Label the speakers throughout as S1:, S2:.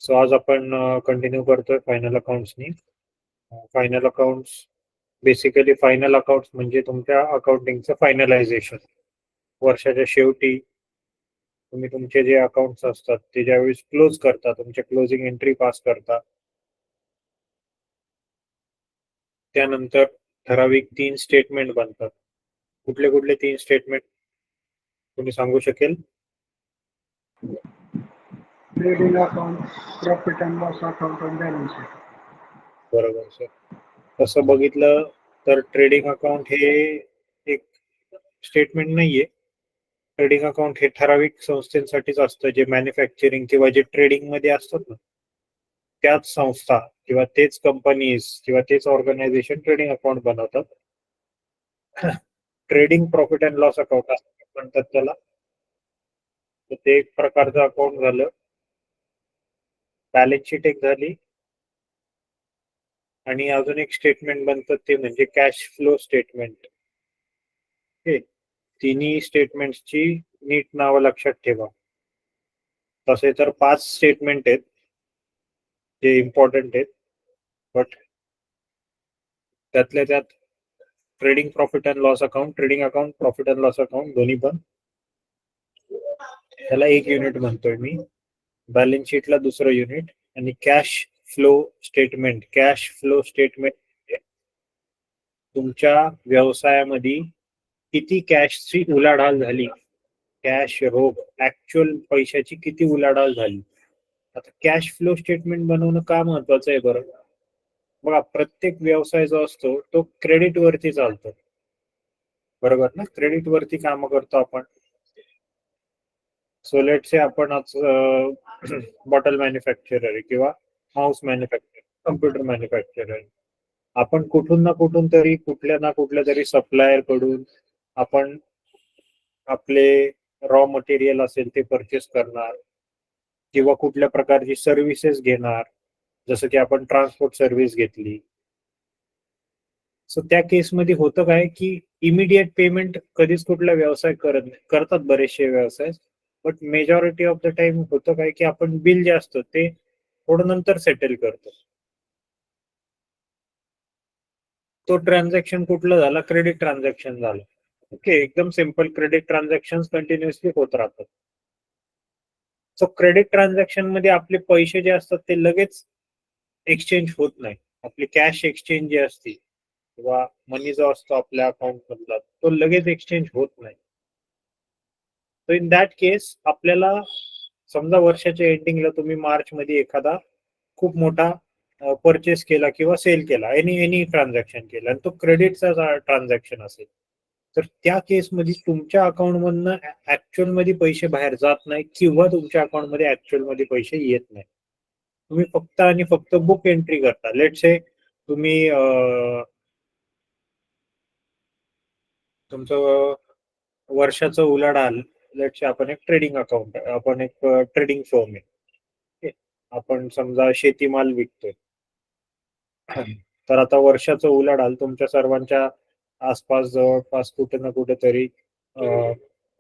S1: So आज आपण continue करतोय फायनल अकाउंट्सनी. Final accounts basically final accounts म्हणजे तुमच्या अकाउंटिंगचं फायनलायझेशन. वर्षाच्या शेवटी तुम्ही तुमचे जे अकाउंट्स असतात ते ज्यावेळेस क्लोज करता, तुमच्या क्लोजिंग एंट्री पास करता, त्यानंतर ठराविक 3 स्टेटमेंट बनतात. कुठले कुठले 3 स्टेटमेंट तुम्ही सांगू शकेल?
S2: Trading account, profit and loss account आणि बॅलन्स शीट.
S1: बरोबर सर. तसं बघितलं तर ट्रेडिंग अकाउंट हे एक स्टेटमेंट नाहीये. ट्रेडिंग अकाउंट हे ठराविक संस्थेसाठीच असतं, जे मॅन्युफॅक्चरिंग किंवा जे ट्रेडिंग मध्ये असतात ना, त्याच संस्था किंवा तेच कंपनीज किंवा तेच ऑर्गनायझेशन ट्रेडिंग अकाउंट बनवतात. Trading profit and loss account असं म्हणतात त्याला. तर ते एक प्रकारचं अकाउंट झालं. बॅलन्स शीट एक झाली आणि अजून एक स्टेटमेंट बनतं ते म्हणजे कॅश फ्लो स्टेटमेंट. ओके, तिन्ही स्टेटमेंटची नीट नावं लक्षात ठेवा. तसे तर 5 स्टेटमेंट आहेत जे इम्पॉर्टंट आहेत, बट त्यातल्या त्यात trading profit and loss account, trading account, profit and loss account दोन्ही पण त्याला एक युनिट म्हणतोय मी. बॅलन्स शीटला दुसरं युनिट. आणि cash flow statement, cash flow statement तुमच्या व्यवसायामध्ये किती कॅशची उलाढाल झाली, कॅश रोख ऍक्च्युअल पैशाची किती उलाढाल झाली. आता कॅश फ्लो स्टेटमेंट बनवणं का महत्वाचं आहे बरं? बघा, प्रत्येक व्यवसाय जो असतो तो क्रेडिट वरती चालतो, बरोबर ना? क्रेडिट वरती काम करतो आपण. सो लेट से आपण आज बॉटल मॅन्युफॅक्चरर आहे किंवा माउस मॅन्युफॅक्चर, कम्प्युटर मॅन्युफॅक्चरर. आपण कुठून ना कुठून तरी कुठल्या ना कुठल्या तरी सप्लायर कडून आपण आपले रॉ मटेरियल असेल ते परचेस करणार किंवा कुठल्या प्रकारची सर्व्हिसेस घेणार, जसं की आपण ट्रान्सपोर्ट सर्व्हिस घेतली. सो त्या केसमध्ये होतं काय की इमिडिएट पेमेंट कधीच कुठला व्यवसाय करतात बरेचसे व्यवसाय, but majority of the time होतं काय की आपण बिल जे असतं ते थोडं नंतर सेटल करतो. तो ट्रान्झॅक्शन कुठलं झाला? क्रेडिट ट्रान्झॅक्शन झालं. ओके, एकदम सिंपल. क्रेडिट ट्रान्झॅक्शन कंटिन्युअसली होत राहतात. सो क्रेडिट ट्रान्झॅक्शन मध्ये आपले पैसे जे असतात ते लगेच एक्सचेंज होत नाही. आपली कॅश एक्सचेंज जी असते किंवा मनी जो असतो आपल्या अकाउंट मधला तो लगेच एक्सचेंज होत नाही. सो इन दॅट केस आपल्याला समजा वर्षाच्या एंडिंगला तुम्ही मार्च मध्ये एखादा खूप मोठा परचेस केला किंवा सेल केला, एनी ट्रान्झॅक्शन केलं आणि तो क्रेडिटचा ट्रान्झॅक्शन असेल, तर त्या केसमध्ये तुमच्या अकाउंट मधनं ऍक्च्युअल मध्ये पैसे बाहेर जात नाही किंवा तुमच्या अकाउंट मध्ये ऍक्च्युअल मध्ये पैसे येत नाही. तुम्ही फक्त आणि फक्त बुक एंट्री करता. लेट से तुम्ही तुमचं वर्षाचं उलाढाल, लेट से आपण एक ट्रेडिंग अकाउंट, आपण एक ट्रेडिंग फर्म आहे, आपण समजा शेतीमाल विकतोय, तर आता वर्षाचं उलाढाल तुमच्या सर्वांच्या आसपास जवळपास कुठे ना कुठेतरी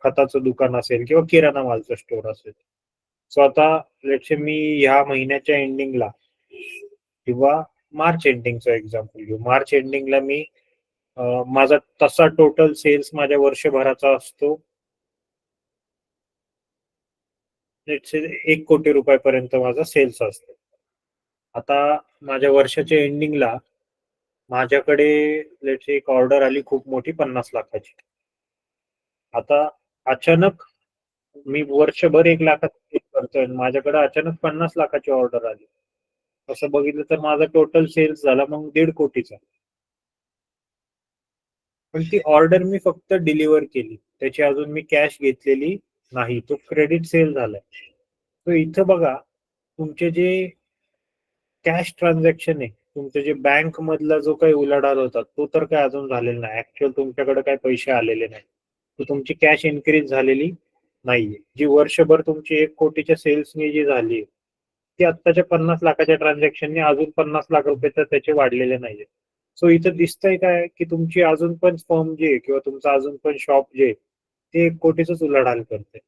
S1: खताचं दुकान असेल किंवा किराणा मालचं स्टोर असेल. सो आता लेटसे मी ह्या महिन्याच्या एंडिंगला किंवा मार्च एंडिंगचं एक्झाम्पल घेऊ. मार्च एंडिंगला मी माझा तसा टोटल सेल्स माझ्या वर्षभराचा असतो लेटसे 1 कोटी रुपयापर्यंत माझा सेल्स असतो. आता माझ्या वर्षाच्या एंडिंगला माझ्याकडे लेटसे एक ऑर्डर आली खूप मोठी 50 लाखाची. आता अचानक मी वर्षभर 1 लाखात करतोय, माझ्याकडे अचानक 50 लाखाची ऑर्डर आली. असं बघितलं तर माझा टोटल सेल्स झाला मग 1.5 कोटीचा. पण ती ऑर्डर मी फक्त डिलिव्हर केली, त्याची अजून मी कॅश घेतलेली नाही. तो क्रेडिट सेल झालाय. तो इथं बघा, तुमचे जे कॅश ट्रान्झॅक्शन आहे, तुमचे जे बँक मधला जो काही उलाढाल होता तो तर काय अजून झालेला नाही. ऍक्च्युअल तुमच्याकडे काही पैसे आलेले नाही, तर तुमची कॅश इन्क्रीज झालेली नाहीये. जी वर्षभर तुमची 1 कोटीच्या सेल्सनी जी झाली ती आत्ताच्या 50 लाखाच्या ट्रान्झॅक्शनने अजून 50 लाख रुपये तर त्याचे वाढलेले नाहीये. सो इथं दिसतंय काय की तुमची अजून पण फर्म जे किंवा तुमचं अजून पण शॉप जे ते 1 कोटीच उलाढाल करते.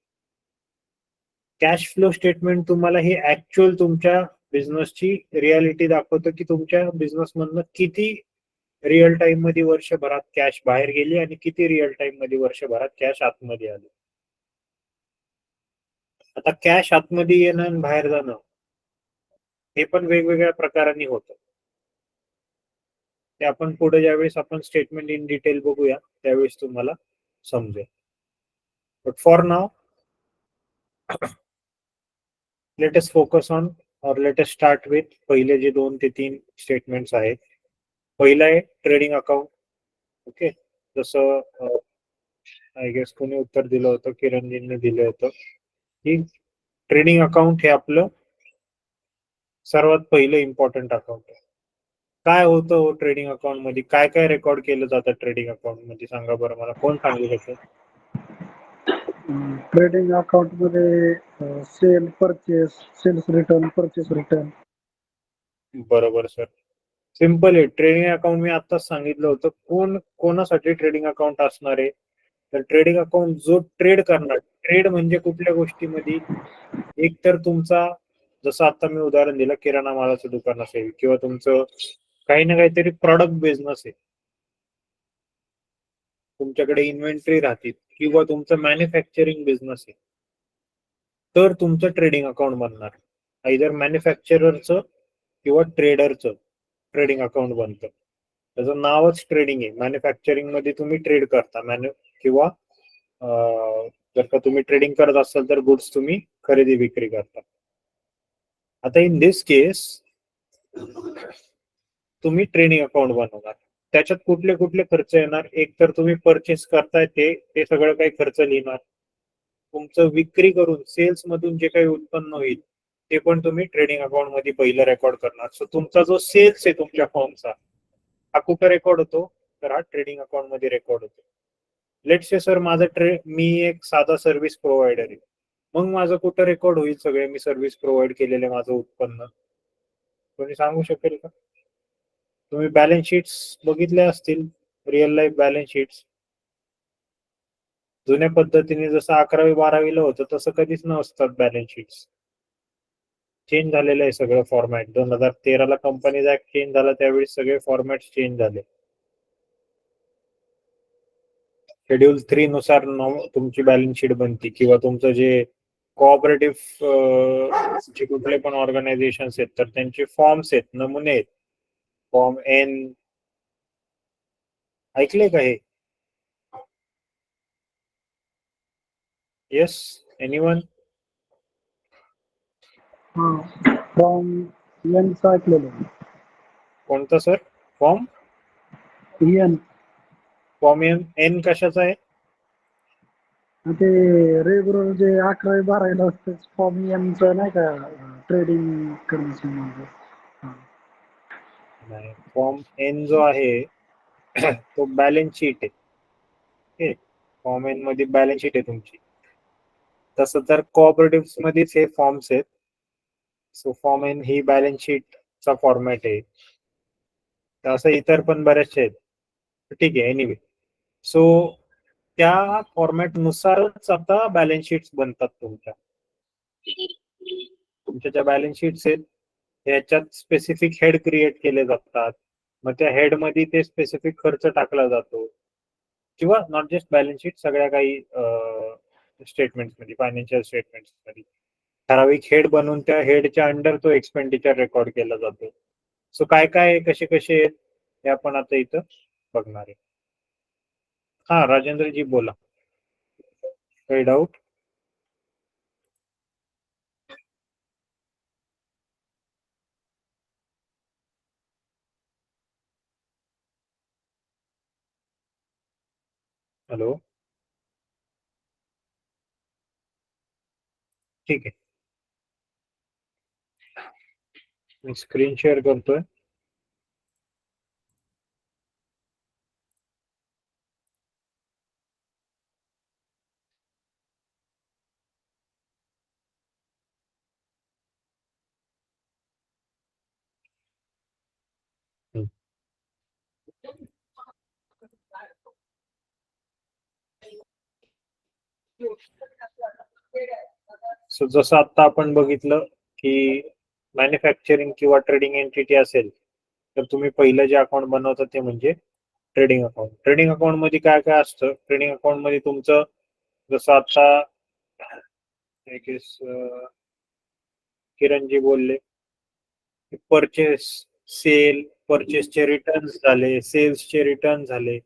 S1: कॅश फ्लो स्टेटमेंट तुम्हाला हे ऍक्च्युअल तुमच्या बिझनेसची रियालिटी दाखवतं की तुमच्या बिझनेस मधनं किती रिअल टाइम मध्ये वर्षभरात कॅश बाहेर गेली आणि किती रिअल टाइम मध्ये वर्षभरात कॅश आतमध्ये आली. आता कॅश आतमध्ये येणं आणि बाहेर जाणं हे पण वेगवेगळ्या प्रकारांनी होतं. ते आपण पुढे ज्यावेळेस आपण स्टेटमेंट इन डिटेल बघूया त्यावेळेस तुम्हाला समजेल. But for now let us focus on और लेट अस स्टार्ट विथ पहिले जे 2 ते 3 स्टेटमेंट्स आहेत. पहिलं आहे ट्रेडिंग अकाउंट. ओके, जसं आय गेस कोणी उत्तर दिलं होतं, किरणजींनी दिलं होतं की ट्रेडिंग अकाउंट हे आपलं सर्वात पहिलं इम्पॉर्टंट अकाउंट आहे. काय होतं ट्रेडिंग अकाउंट मध्ये, काय काय रेकॉर्ड केलं जातं ट्रेडिंग अकाउंट मध्ये, सांगा बरं मला, कोण सांगू शकतो?
S2: ट्रेडिंग अकाउंट मध्ये sale purchase, sales return, purchase return.
S1: बरोबर सर, सिंपल आहे. ट्रेडिंग अकाउंट मी आताच सांगितलं होतं. कोणासाठी ट्रेडिंग अकाउंट असणार आहे? तर ट्रेडिंग अकाउंट जो ट्रेड करणार, ट्रेड म्हणजे कुठल्या गोष्टीमध्ये, एक तर तुमचा, जसं आता मी उदाहरण दिलं, किराणा मालाचं दुकान असेल किंवा तुमचं काही ना काहीतरी प्रॉडक्ट बिझनेस आहे, तुमच्याकडे इन्व्हेंटरी राहतील किंवा तुमचं मॅन्युफॅक्चरिंग बिझनेस आहे, तर तुमचं ट्रेडिंग अकाउंट बनणार. आयदर मॅन्युफॅक्चररचं किंवा ट्रेडरचं ट्रेडिंग अकाउंट बनतं. त्याचं नावच ट्रेडिंग आहे. मॅन्युफॅक्चरिंग मध्ये तुम्ही ट्रेड करता किंवा जर का तुम्ही ट्रेडिंग करत असाल तर गुड्स तुम्ही खरेदी विक्री करता. आता इन दिस केस तुम्ही ट्रेडिंग अकाउंट बनवणार. त्याच्यात कुठले कुठले खर्च येणार? एक तर तुम्ही परचेस करताय ते सगळं काही खर्च लिहिणार. तुमचं विक्री करून सेल्स मधून जे काही उत्पन्न होईल ते पण तुम्ही ट्रेडिंग अकाउंट मध्ये पहिलं रेकॉर्ड करणार. सो तुमचा जो सेल्स आहे तुमच्या फॉर्मचा, हा कुठं रेकॉर्ड होतो? तर हा ट्रेडिंग अकाउंट मध्ये रेकॉर्ड होतो. लेट्स से सर माझं मी एक साधा सर्व्हिस प्रोव्हायडर आहे, मग माझं कुठं रेकॉर्ड होईल सगळे मी सर्व्हिस प्रोव्हाइड केलेले माझं उत्पन्न? कोणी सांगू शकेल का? तुम्ही बॅलन्स शीट्स बघितल्या असतील, रिअल लाईफ बॅलन्स शीट्स. जुन्या पद्धतीने जसं 11वी-12वीला होतं तसं कधीच नसतात बॅलन्स शीट्स. चेंज झालेलं आहे सगळं फॉर्मॅट. 2013ला कंपनीज ऍक्ट चेंज झाला त्यावेळी सगळे फॉर्मॅट चेंज झाले. शेड्यूल 3 नुसार तुमची बॅलन्स शीट बनती किंवा तुमचं जे कोऑपरेटिव्ह जे कुठले पण ऑर्गनायझेशन आहेत तर त्यांचे फॉर्म्स आहेत, नमुने आहेत. फॉर्म एन, ऐकले का हे? Yes, anyone?
S2: फ्रॉम एनचं ऐकलेलं.
S1: कोणता sir form?
S2: N
S1: form N कशाचा आहे?
S2: ते रेग्युलर जे 11वी-12वीला असतं फॉर्म एनचं नाही का, ट्रेडिंग करण्याचं म्हणजे.
S1: नाही, फॉर्म एन जो आहे तो बॅलन्स शीट आहे. फॉर्म एन मध्ये बॅलन्स शीट आहे तुमची. तसं तर कोऑपरेटिव्ह मध्येच हे फॉर्म्स आहेत. So form an he balance sheet चा फॉर्मॅट आहे. असं इतर पण बरेचसे आहेत. ठीक आहे, एनिवे. सो त्या फॉर्मॅट नुसारच आता बॅलन्स शीट्स बनतात तुमच्या. तुमच्या ज्या बॅलन्स शीट्स आहेत याच्यात स्पेसिफिक हेड क्रिएट केले जातात. मग त्या हेड मध्ये ते स्पेसिफिक खर्च टाकला जातो किंवा नॉट जस्ट बॅलन्स शीट, सगळ्या काही स्टेटमेंट्स मध्ये, फायनान्शियल स्टेटमेंट्स मध्ये ठराविक हेड बनवून त्या हेडच्या अंडर तो एक्सपेंडिचर रेकॉर्ड केला जातो. सो काय काय कसे कसे हे आपण आता इथं बघणार आहे. हा राजेंद्रजी बोला, काही डाऊट? हॅलो, ठीक आहे, मी स्क्रीन शेअर करतोय. सो जसं आता आपण बघितलं की मॅन्युफॅक्चरिंग किंवा ट्रेडिंग एंटिटी असेल तर तुम्ही पहिलं जे अकाउंट बनवता ते म्हणजे ट्रेडिंग अकाउंट. ट्रेडिंग अकाउंट मध्ये काय काय असतं? ट्रेडिंग अकाउंट मध्ये तुमचं जसं आता किरणजी बोलले परचेस, सेल, परचेसचे रिटर्न झाले, सेल्सचे रिटर्न झाले,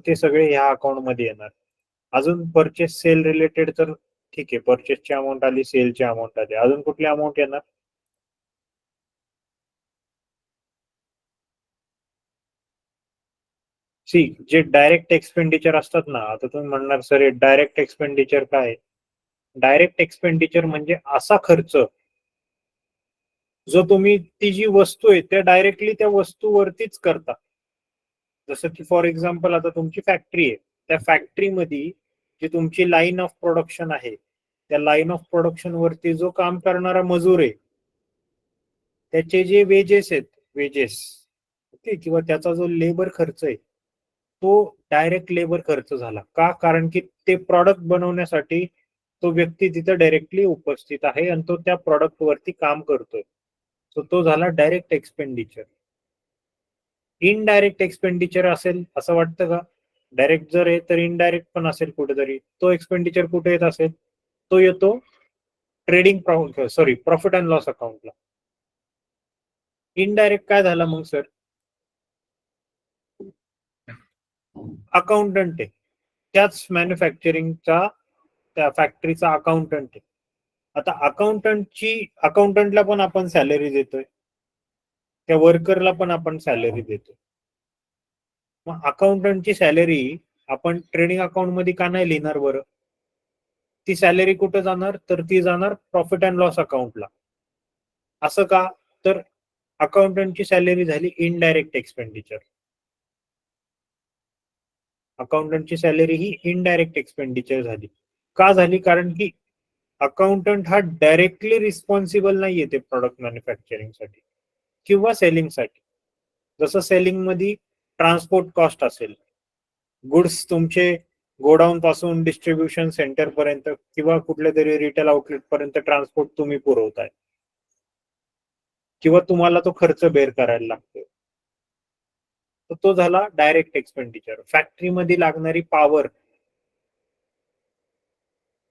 S1: ते सगळे ह्या अकाउंट मध्ये येणार. अजून परचेस सेल रिलेटेड तर ठीक आहे, परचेसची अमाऊंट आली, सेलची अमाऊंट आली, अजून कुठली अमाऊंट येणार? सी जे डायरेक्ट एक्सपेंडिचर असतात ना, आता तुम्ही म्हणणार सर डायरेक्ट एक्सपेंडिचर काय? डायरेक्ट एक्सपेंडिचर म्हणजे असा खर्च जो तुम्ही ती जी वस्तू आहे त्या डायरेक्टली त्या वस्तूवरतीच करता. जसं की फॉर एक्झाम्पल आता तुमची फॅक्टरी आहे, त्या फॅक्टरीमध्ये जी तुमची लाईन ऑफ प्रोडक्शन आहे त्या लाईन ऑफ प्रोडक्शन वरती जो काम करणारा मजूर आहे त्याचे जे वेजेस आहेत, वेजेस ओके, किंवा त्याचा जो लेबर खर्च आहे तो डायरेक्ट लेबर खर्च झाला. का? कारण की ते प्रॉडक्ट बनवण्यासाठी तो व्यक्ती तिथे डायरेक्टली उपस्थित आहे आणि तो त्या प्रॉडक्ट वरती काम करतोय. सो तो झाला डायरेक्ट एक्सपेंडिचर. इनडायरेक्ट एक्सपेंडिचर असेल असं वाटतं का? डायरेक्ट जर आहे तर इनडायरेक्ट पण असेल कुठेतरी. तो एक्सपेंडिचर कुठे येत असेल? तो येतो ट्रेडिंग प्रॉफिट अँड लॉस अकाउंटला. इनडायरेक्ट काय झाला मग सर? अकाउंटंट आहे, त्याच मॅन्युफॅक्चरिंगचा त्या फॅक्टरीचा अकाउंटंट आहे. आता अकाउंटंटला पण आपण सॅलरी देतोय, त्या वर्करला पण आपण सॅलरी देतोय. मग अकाउंटंटची सॅलरी आपण ट्रेडिंग अकाउंट मध्ये का नाही लिहिणार बरं? ती सॅलरी कुठे जाणार? तर ती जाणार प्रॉफिट अँड लॉस अकाउंटला. असं का? तर अकाउंटंटची सॅलरी झाली इनडायरेक्ट एक्सपेंडिचर. अकाउंटंटची सॅलरी ही इनडायरेक्ट एक्सपेंडिचर झाली. का झाली? कारण की अकाउंटंट हा डायरेक्टली रिस्पॉन्सिबल नाहीये ते प्रॉडक्ट मॅन्युफॅक्चरिंगसाठी किंवा सेलिंगसाठी. जसं सेलिंग मध्ये ट्रान्सपोर्ट कॉस्ट असेल, गुड्स तुमचे गोडाऊन पासून डिस्ट्रीब्युशन सेंटर पर्यंत किंवा कुठल्या तरी रिटेल आउटलेट पर्यंत ट्रान्सपोर्ट तुम्ही पुरवताय किंवा तुम्हाला तो खर्च बेअर करायला लागतो, तर तो झाला डायरेक्ट एक्सपेंडिचर. फॅक्टरीमध्ये लागणारी पॉवर,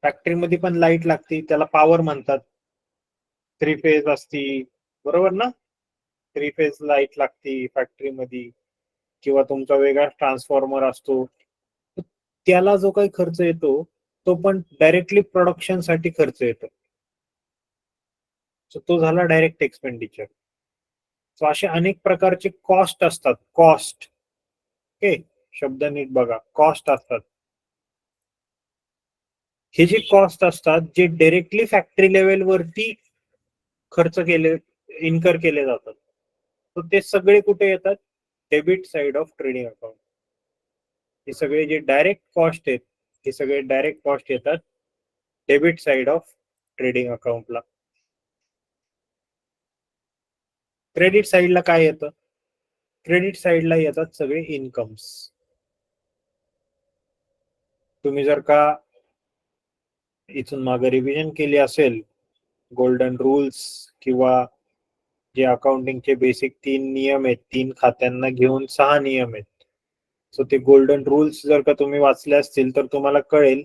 S1: फॅक्टरीमध्ये पण लाईट लागते, त्याला पॉवर म्हणतात. 3 फेज असती, बरोबर ना? 3 फेज लाईट लागती फॅक्टरीमध्ये, किंवा तुमचा वेगळा ट्रान्सफॉर्मर असतो. त्याला जो काही खर्च येतो तो पण डायरेक्टली प्रोडक्शन साठी खर्च येतो. सो तो झाला डायरेक्ट एक्सपेंडिचर. सो असे अनेक प्रकारचे कॉस्ट असतात. कॉस्ट, ओके, शब्द नीट बघा, कॉस्ट असतात. हे जे कॉस्ट असतात जे डायरेक्टली फॅक्टरी लेवल वरती खर्च केले, इन्कर केले जातात, तर ते सगळे कुठे येतात? Debit side of trading account. हे सगळे जे डायरेक्ट कॉस्ट आहेत हे सगळे डायरेक्ट कॉस्ट येतात डेबिट साइड ऑफ ट्रेडिंग अकाउंटला. क्रेडिट साइडला काय येतं? क्रेडिट साइडला येतात सगळे इन्कम्स. तुम्ही जर का इथून मागे रिव्हिजन केली असेल गोल्डन रूल्स किंवा जे अकाउंटिंगचे बेसिक 3 नियम आहेत, 3 खात्यांना घेऊन 6 नियम आहेत, सो ते गोल्डन रूल्स जर का तुम्ही वाचले असतील तर तुम्हाला कळेल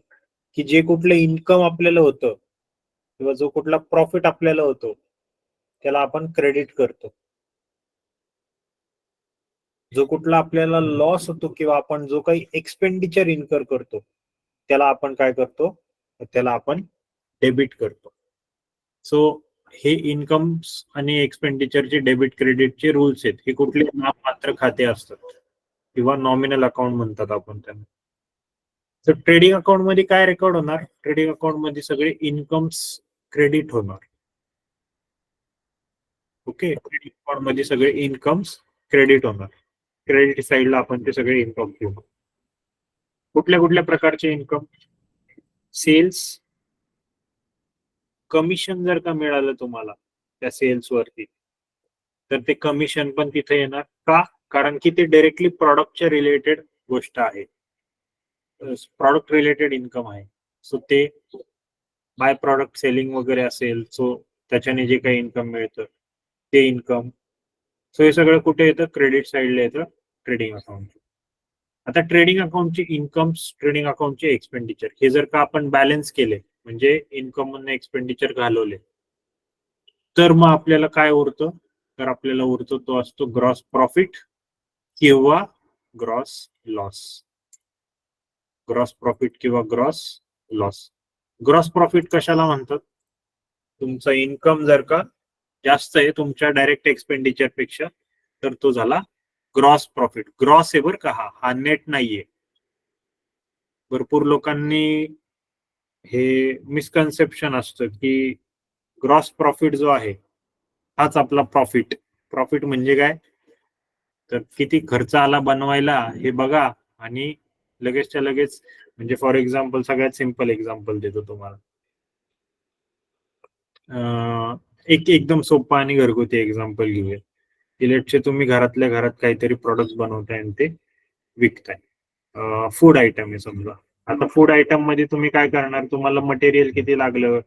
S1: की जे कुठलं इन्कम आपल्याला होतं किंवा जो कुठला प्रॉफिट आपल्याला होतो त्याला आपण क्रेडिट करतो. जो कुठला आपल्याला लॉस होतो किंवा आपण जो काही एक्सपेंडिचर इन्कर करतो त्याला आपण काय करतो? त्याला आपण डेबिट करतो. सो हे इन्कम्स आणि एक्सपेंडिचरचे डेबिट क्रेडिटचे रूल्स आहेत. हे कुठले नाममात्र खाते असतात किंवा नॉमिनल अकाउंट म्हणतात आपण त्यांना. तर ट्रेडिंग अकाउंट मध्ये काय रेकॉर्ड होणार? ट्रेडिंग अकाउंट मध्ये सगळे इन्कम्स क्रेडिट होणार. ओके, ट्रेडिंग अकाउंट मध्ये सगळे इन्कम्स क्रेडिट होणार. क्रेडिट साइडला आपण ते सगळे इन्कम घेऊ. कुठल्या कुठल्या प्रकारचे इन्कम? सेल्स, कमिशन जर का मिळालं तुम्हाला त्या सेल्स वरती तर ते कमिशन पण तिथे येणार. का? कारण की ते डायरेक्टली प्रॉडक्टच्या रिलेटेड गोष्ट आहे, प्रॉडक्ट रिलेटेड इन्कम आहे. सो ते बाय प्रॉडक्ट सेलिंग वगैरे असेल, सो त्याच्याने जे काही इन्कम मिळतं ते इन्कम. सो हे सगळं कुठे येतं? क्रेडिट साईडला येतं, ट्रेडिंग अकाउंट. आता ट्रेडिंग अकाउंटचे इन्कम्स, ट्रेडिंग अकाउंटचे एक्सपेंडिचर हे जर का आपण बॅलन्स केले, म्हणजे इन्कम मधून एक्सपेंडिचर घालवले, तर मग आपल्याला काय उरतं? तर आपल्याला उरतो तो असतो ग्रॉस प्रॉफिट किंवा ग्रॉस लॉस. ग्रॉस प्रॉफिट किंवा ग्रॉस लॉस. ग्रॉस प्रॉफिट कशाला म्हणतात? तुमचं इन्कम जर का जास्त आहे तुमच्या डायरेक्ट एक्सपेंडिचर पेक्षा, तर तो झाला ग्रॉस प्रॉफिट. ग्रॉस आहे बरं का, हा नेट नाहीये. भरपूर लोकांनी हे मिसकन्सेप्शन असतं की ग्रॉस प्रॉफिट जो आहे हाच आपला प्रॉफिट. प्रॉफिट म्हणजे काय? तर किती खर्च आला बनवायला हे बघा आणि लगेचच्या लगेच, म्हणजे फॉर एक्झाम्पल सगळ्यात सिंपल एक्झाम्पल देतो तुम्हाला. एक एकदम सोपा आणि घरगुती एक्झाम्पल घेऊया. लेट्स से तुम्ही घरातल्या घरात काहीतरी प्रोडक्ट बनवताय आणि ते विकताय. फूड आयटम आहे समजा. आता फूड आयटम मध्ये तुम्ही काय करणार? तुम्हाला मटेरियल किती लागलं,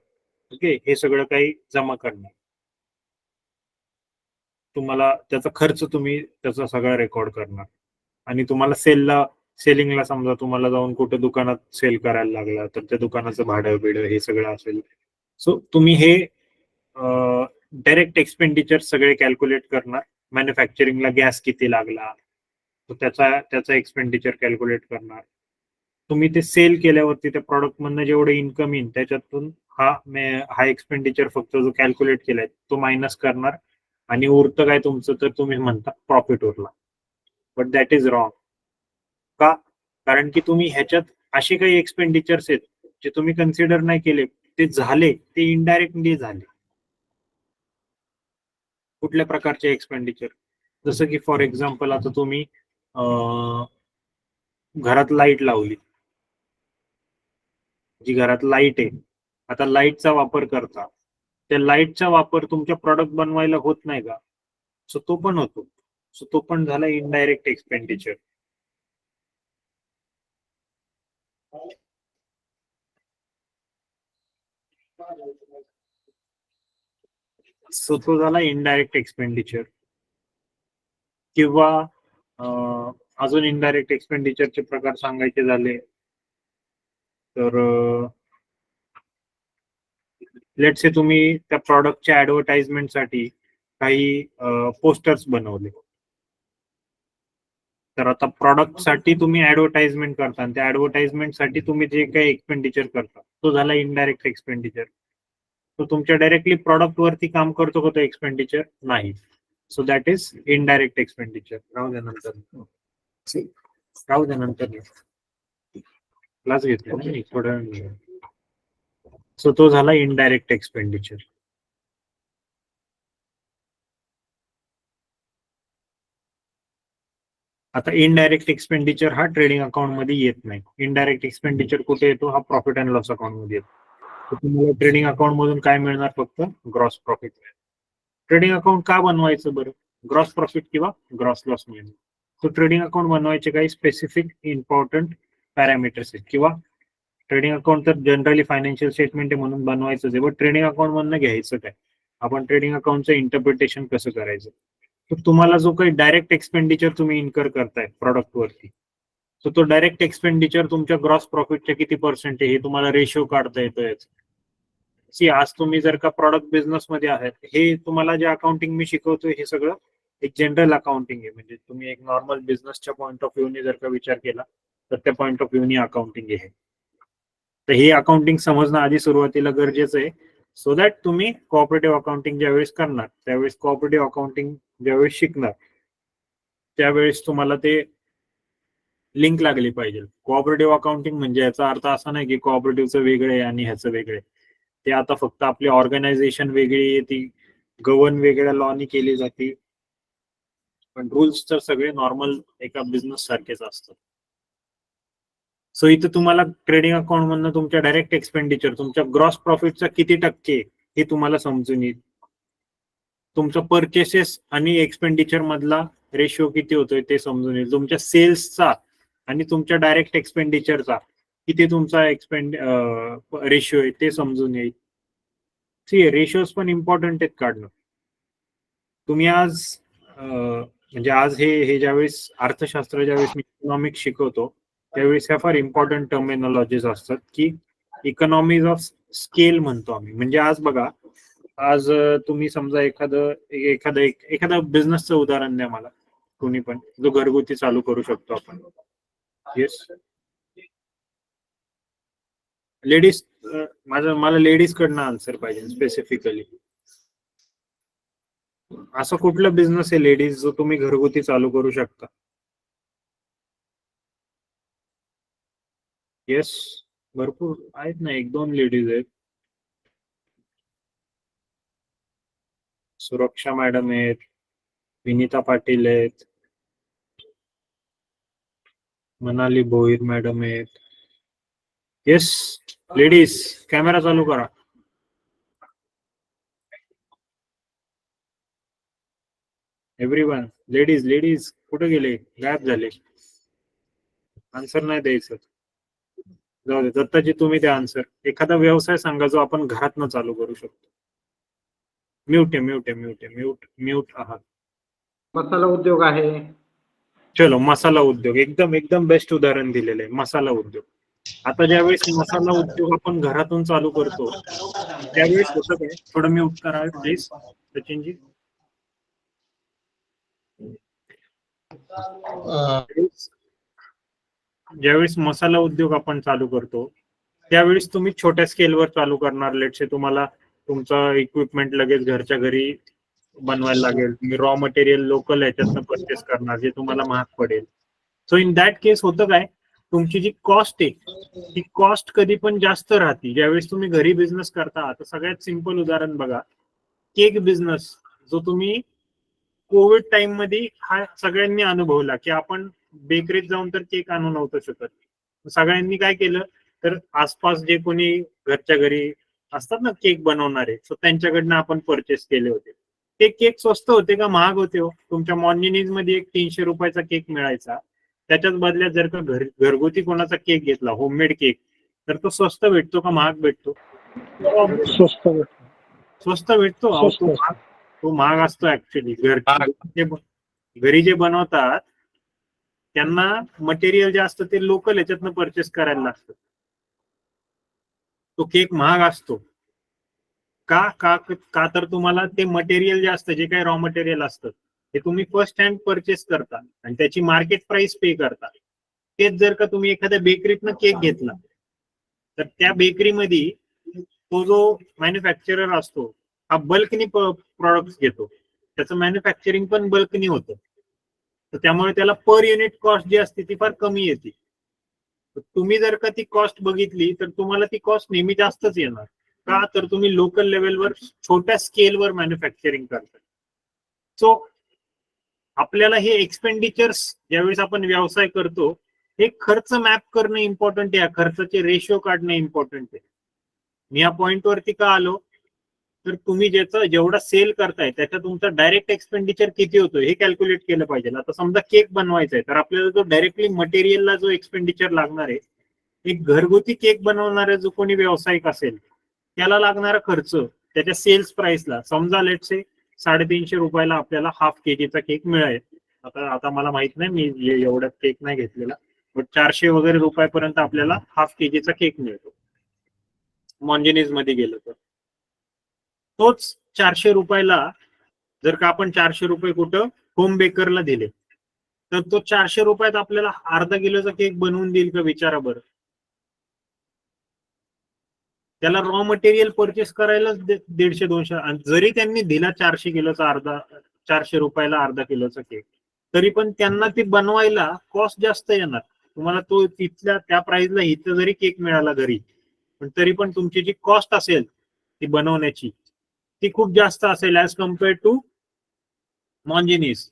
S1: ओके, हे सगळं काही जमा करणार. तुम्हाला त्याचा खर्च तुम्ही त्याचा सगळा रेकॉर्ड करणार आणि तुम्हाला सेलिंगला समजा तुम्हाला जाऊन कुठे दुकानात सेल करायला लागला तर त्या दुकानाचं भाडं बिडं हे सगळं असेल. सो तुम्ही हे डायरेक्ट एक्सपेंडिचर सगळे कॅल्क्युलेट करणार. मॅन्युफॅक्चरिंगला गॅस किती लागला तर त्याचा एक्सपेंडिचर कॅल्क्युलेट करणार. तुम्ही ते सेल केल्यावरती त्या प्रॉडक्ट मधनं जेवढे इन्कम येईल त्याच्यातून हा एक्सपेंडिचर फक्त जो कॅल्क्युलेट केलाय तो मायनस करणार आणि उरतं काय तुमचं, तर तुम्ही म्हणता प्रॉफिट उरला. But that is wrong. का? कारण की तुम्ही ह्याच्यात असे काही एक्सपेंडिचर्स आहेत जे तुम्ही कन्सिडर नाही केले, ते झाले, ते इनडायरेक्टली झाले. कुठल्या प्रकारचे एक्सपेंडिचर? जसं की फॉर एक्झाम्पल आता तुम्ही घरात लाईट लावली, जी घरात लाईट आहे, आता लाईटचा वापर करता, त्या लाईटचा वापर तुमच्या प्रॉडक्ट बनवायला होत नाही का? सो तो पण होतो. सो तो पण झाला इनडायरेक्ट एक्सपेंडिचर. सो तो झाला इनडायरेक्ट एक्सपेंडिचर. किंवा अजून इनडायरेक्ट एक्सपेंडिचरचे प्रकार सांगायचे झाले तर लेट्स से तुम्ही त्या प्रॉडक्टच्या ऍडव्हर्टाइजमेंटसाठी काही पोस्टर्स बनवले. तर आता प्रॉडक्टसाठी तुम्ही ऍडव्हर्टाइजमेंट करता आणि त्या ऍडव्हर्टाइजमेंटसाठी तुम्ही जे काही एक्सपेंडिचर करता तो झाला इनडायरेक्ट एक्सपेंडिचर. तो तुमच्या डायरेक्टली प्रॉडक्ट वरती काम करतो का तो एक्सपेंडिचर? नाही. So that is indirect expenditure. राहू द्या नंतर क्लास घेतला ना मी थोड्या वेळ. सो तो झाला इनडायरेक्ट एक्सपेंडिचर. आता इनडायरेक्ट एक्सपेंडिचर हा ट्रेडिंग अकाउंट मध्ये येत नाही. इनडायरेक्ट एक्सपेंडिचर कुठे येतो? हा प्रॉफिट अँड लॉस अकाउंट मध्ये येतो. तर तुम्हाला ट्रेडिंग अकाउंट मधून काय मिळणार? फक्त ग्रॉस प्रॉफिट. ट्रेडिंग अकाउंट का बनवायचं बरं? ग्रॉस प्रॉफिट किंवा ग्रॉस लॉस मिळणार. तो ट्रेडिंग अकाउंट बनवायचे काही स्पेसिफिक इम्पॉर्टंट पॅरामीटर्स आहेत, किंवा ट्रेडिंग अकाउंट तर जनरली फायनान्शियल स्टेटमेंट आहे म्हणून बनवायचं आहे. बट ट्रेडिंग अकाउंट मधनं घ्यायचं काय? आपण ट्रेडिंग अकाउंटचं इंटरप्रिटेशन कसं करायचं? तर तुम्हाला जो काही डायरेक्ट एक्सपेंडिचर तुम्ही इन्कर करताय प्रॉडक्ट वरती, सो तो डायरेक्ट एक्सपेंडिचर तुमच्या ग्रॉस प्रॉफिटच्या किती पर्सेंट आहे हे तुम्हाला रेशो काढता येतो. सी आज तुम्ही जर का प्रॉडक्ट बिझनेस मध्ये आहेत, हे तुम्हाला जे अकाउंटिंग मी शिकवतोय हे सगळं एक जनरल अकाउंटिंग आहे. म्हणजे तुम्ही एक नॉर्मल बिझनेसच्या पॉईंट ऑफ व्ह्यूने जर का विचार केला तर त्या पॉईंट ऑफ व्ह्यूने अकाउंटिंग आहे. तर हे अकाउंटिंग समजणं आधी सुरुवातीला गरजेचं आहे, सो दॅट तुम्ही कोऑपरेटिव्ह अकाउंटिंग ज्यावेळेस करणार त्यावेळेस कोऑपरेटिव्ह अकाउंटिंग ज्यावेळेस शिकणार त्यावेळेस तुम्हाला ते लिंक लागली पाहिजे. कोऑपरेटिव्ह अकाउंटिंग म्हणजे याचा अर्थ असा नाही की कोऑपरेटिव्हचं वेगळं आहे आणि ह्याचं वेगळं आहे. ते आता फक्त आपली ऑर्गनायझेशन वेगळी आहे, ती गव्हर्न वेगळ्या लॉनी केली जाते, पण रूल्स तर सगळे नॉर्मल एका बिझनेस सारखेच असतात. सो इथं तुम्हाला ट्रेडिंग अकाउंट मधनं तुमच्या डायरेक्ट एक्सपेंडिचर तुमच्या ग्रॉस प्रॉफिटचा किती टक्के हे तुम्हाला समजून येईल. तुमचा परचेसेस आणि एक्सपेंडिचर मधला रेशिओ किती होतोय ते समजून येईल. तुमच्या सेल्सचा आणि तुमच्या डायरेक्ट एक्सपेंडिचरचा किती तुमचा रेशिओ आहे ते समजून येईल. सी रेशिओज पण इम्पॉर्टंट आहेत काढणं. तुम्ही आज म्हणजे आज हे ज्यावेळेस अर्थशास्त्र ज्यावेळेस मी इकॉनॉमिक्स शिकवतो त्यावेळेस ह्या फार इम्पॉर्टंट टर्मिनॉलॉजीज असतात की इकॉनॉमीज ऑफ स्केल म्हणतो आम्ही. म्हणजे आज बघा, आज तुम्ही समजा एखादा बिझनेसचं उदाहरण द्या मला कोणी पण, जो घरगुती चालू करू शकतो आपण. येस लेडीज, मला लेडीज कडनं आन्सर पाहिजे स्पेसिफिकली. असं कुठला बिझनेस आहे लेडीज जो तुम्ही घरगुती चालू करू शकता? येस, भरपूर आहेत ना, 1-2 लेडीज आहेत. सुरक्षा मॅडम आहेत, विनीता पाटील आहेत, मनाली भोईर मॅडम आहेत. येस लेडीज, कॅमेरा चालू करा. एव्हरीवन, लेडीज कुठे गेले, गायब झाले, आन्सर नाही द्यायचं. जाऊ दे, दत्ताजी तुम्ही द्या आन्सर. एखादा व्यवसाय सांगा जो आपण घरातनं चालू करू शकतो. म्यूट आहात.
S3: मसाला उद्योग आहे.
S1: चलो, मसाला उद्योग एकदम एकदम बेस्ट उदाहरण दिलेलं आहे, मसाला उद्योग. आता ज्यावेळेस मसाला उद्योग आपण घरातून चालू करतो त्यावेळेस होतं काय, थोडं म्यूट करा प्लीज सचिनजी. ज्यावेळेस मसाला उद्योग आपण चालू करतो त्यावेळेस तुम्ही छोट्या स्केलवर चालू करणार. लेटसे तुम्हाला तुमचं इक्विपमेंट लगेच घरच्या घरी बनवायला लागेल, तुम्ही रॉ मटेरियल लोकल ह्याच्यातनं परचेस करणार जे तुम्हाला महाग पडेल. सो इन दॅट केस होतं काय, तुमची जी कॉस्ट आहे ती कॉस्ट कधी पण जास्त राहते ज्यावेळेस तुम्ही घरी बिझनेस करता. आता सगळ्यात सिंपल उदाहरण बघा, केक बिझनेस जो तुम्ही कोविड टाइम मध्ये हा सगळ्यांनी अनुभवला की आपण बेकरीत जाऊन तर केक आणू नव्हतं शकत. सगळ्यांनी काय केलं तर आसपास जे कोणी घरच्या घरी असतात ना केक बनवणारे, सो त्यांच्याकडनं आपण परचेस केले होते. ते केक स्वस्त होते का महाग होते हो? तुमच्या मॉन्जिनीज मध्ये एक 300 रुपयाचा केक मिळायचा, त्याच्याच बदल्यात जर का घरगुती कोणाचा केक घेतला, होममेड केक, तर तो स्वस्त भेटतो का महाग भेटतो?
S2: स्वस्त
S1: स्वस्त भेटतो. अहो, तो महाग असतो ऍक्च्युली. घरी जे बनवतात त्यांना मटेरियल जे असतं ते लोकल ह्याच्यातनं परचेस करायला लागतं. तो केक महाग असतो का का का तर तुम्हाला ते मटेरियल जे असतं, जे काही रॉ मटेरियल असतं ते तुम्ही फर्स्ट हँड परचेस करता आणि त्याची मार्केट प्राइस पे करता. तेच जर का तुम्ही एखाद्या बेकरीतनं केक घेतला तर त्या बेकरीमध्ये तो जो मॅन्युफॅक्चरर असतो हा बल्कनी प्रॉडक्ट घेतो, त्याचं मॅन्युफॅक्चरिंग पण बल्कनी होतं, तर त्यामुळे त्याला पर युनिट कॉस्ट जी असते ती फार कमी येते. तुम्ही जर का ती कॉस्ट बघितली तर तुम्हाला ती कॉस्ट नेहमी जास्तच येणार. का तर तुम्ही लोकल लेवलवर छोट्या स्केलवर मॅन्युफॅक्चरिंग करता. सो आपल्याला हे एक्सपेंडिचर्स ज्यावेळेस आपण व्यवसाय करतो हे खर्च मॅप करणं इम्पॉर्टंट आहे, खर्चाचे रेशिओ काढणं इम्पॉर्टंट आहे. मी या पॉइंटवरती का आलो तर तुम्ही जेवढा सेल करताय त्याचा तुमचा डायरेक्ट एक्सपेंडिचर किती होतो हे कॅल्क्युलेट केलं पाहिजे. आता समजा केक बनवायचा आहे तर आपल्याला जो डायरेक्टली मटेरियलला जो एक्सपेंडिचर लागणार आहे, एक घरगुती केक बनवणारा जो कोणी व्यावसायिक असेल त्याला लागणारा खर्च त्याच्या सेल्स प्राइसला, समजा लेटसे 350 रुपयाला आपल्याला हाफ केजीचा केक मिळेल. आता मला माहित नाही, मी एवढा केक नाही घेतलेला, बट 400 वगैरे रुपयापर्यंत आपल्याला हाफ केजीचा केक मिळतो मॉन्जिनीज मध्ये गेलो तर. तोच 400 रुपयाला जर का आपण 400 रुपये कुठं होम बेकरला दिले तर तो 400 रुपयात आपल्याला अर्धा किलोचा केक बनवून देईल का? विचारा बरं. त्याला रॉ मटेरियल परचेस करायलाच 150-200, आणि जरी त्यांनी दिला 400 किलोचा 400 रुपयाला अर्धा किलोचा केक, तरी पण त्यांना ते बनवायला कॉस्ट जास्त येणार. तुम्हाला तो तिथल्या त्या प्राइसला इथं जरी केक मिळाला घरी, पण तरी पण तुमची जी कॉस्ट असेल ती बनवण्याची ती खूप जास्त असेल ऍज कम्पेअर टू मॉन्जिनीज.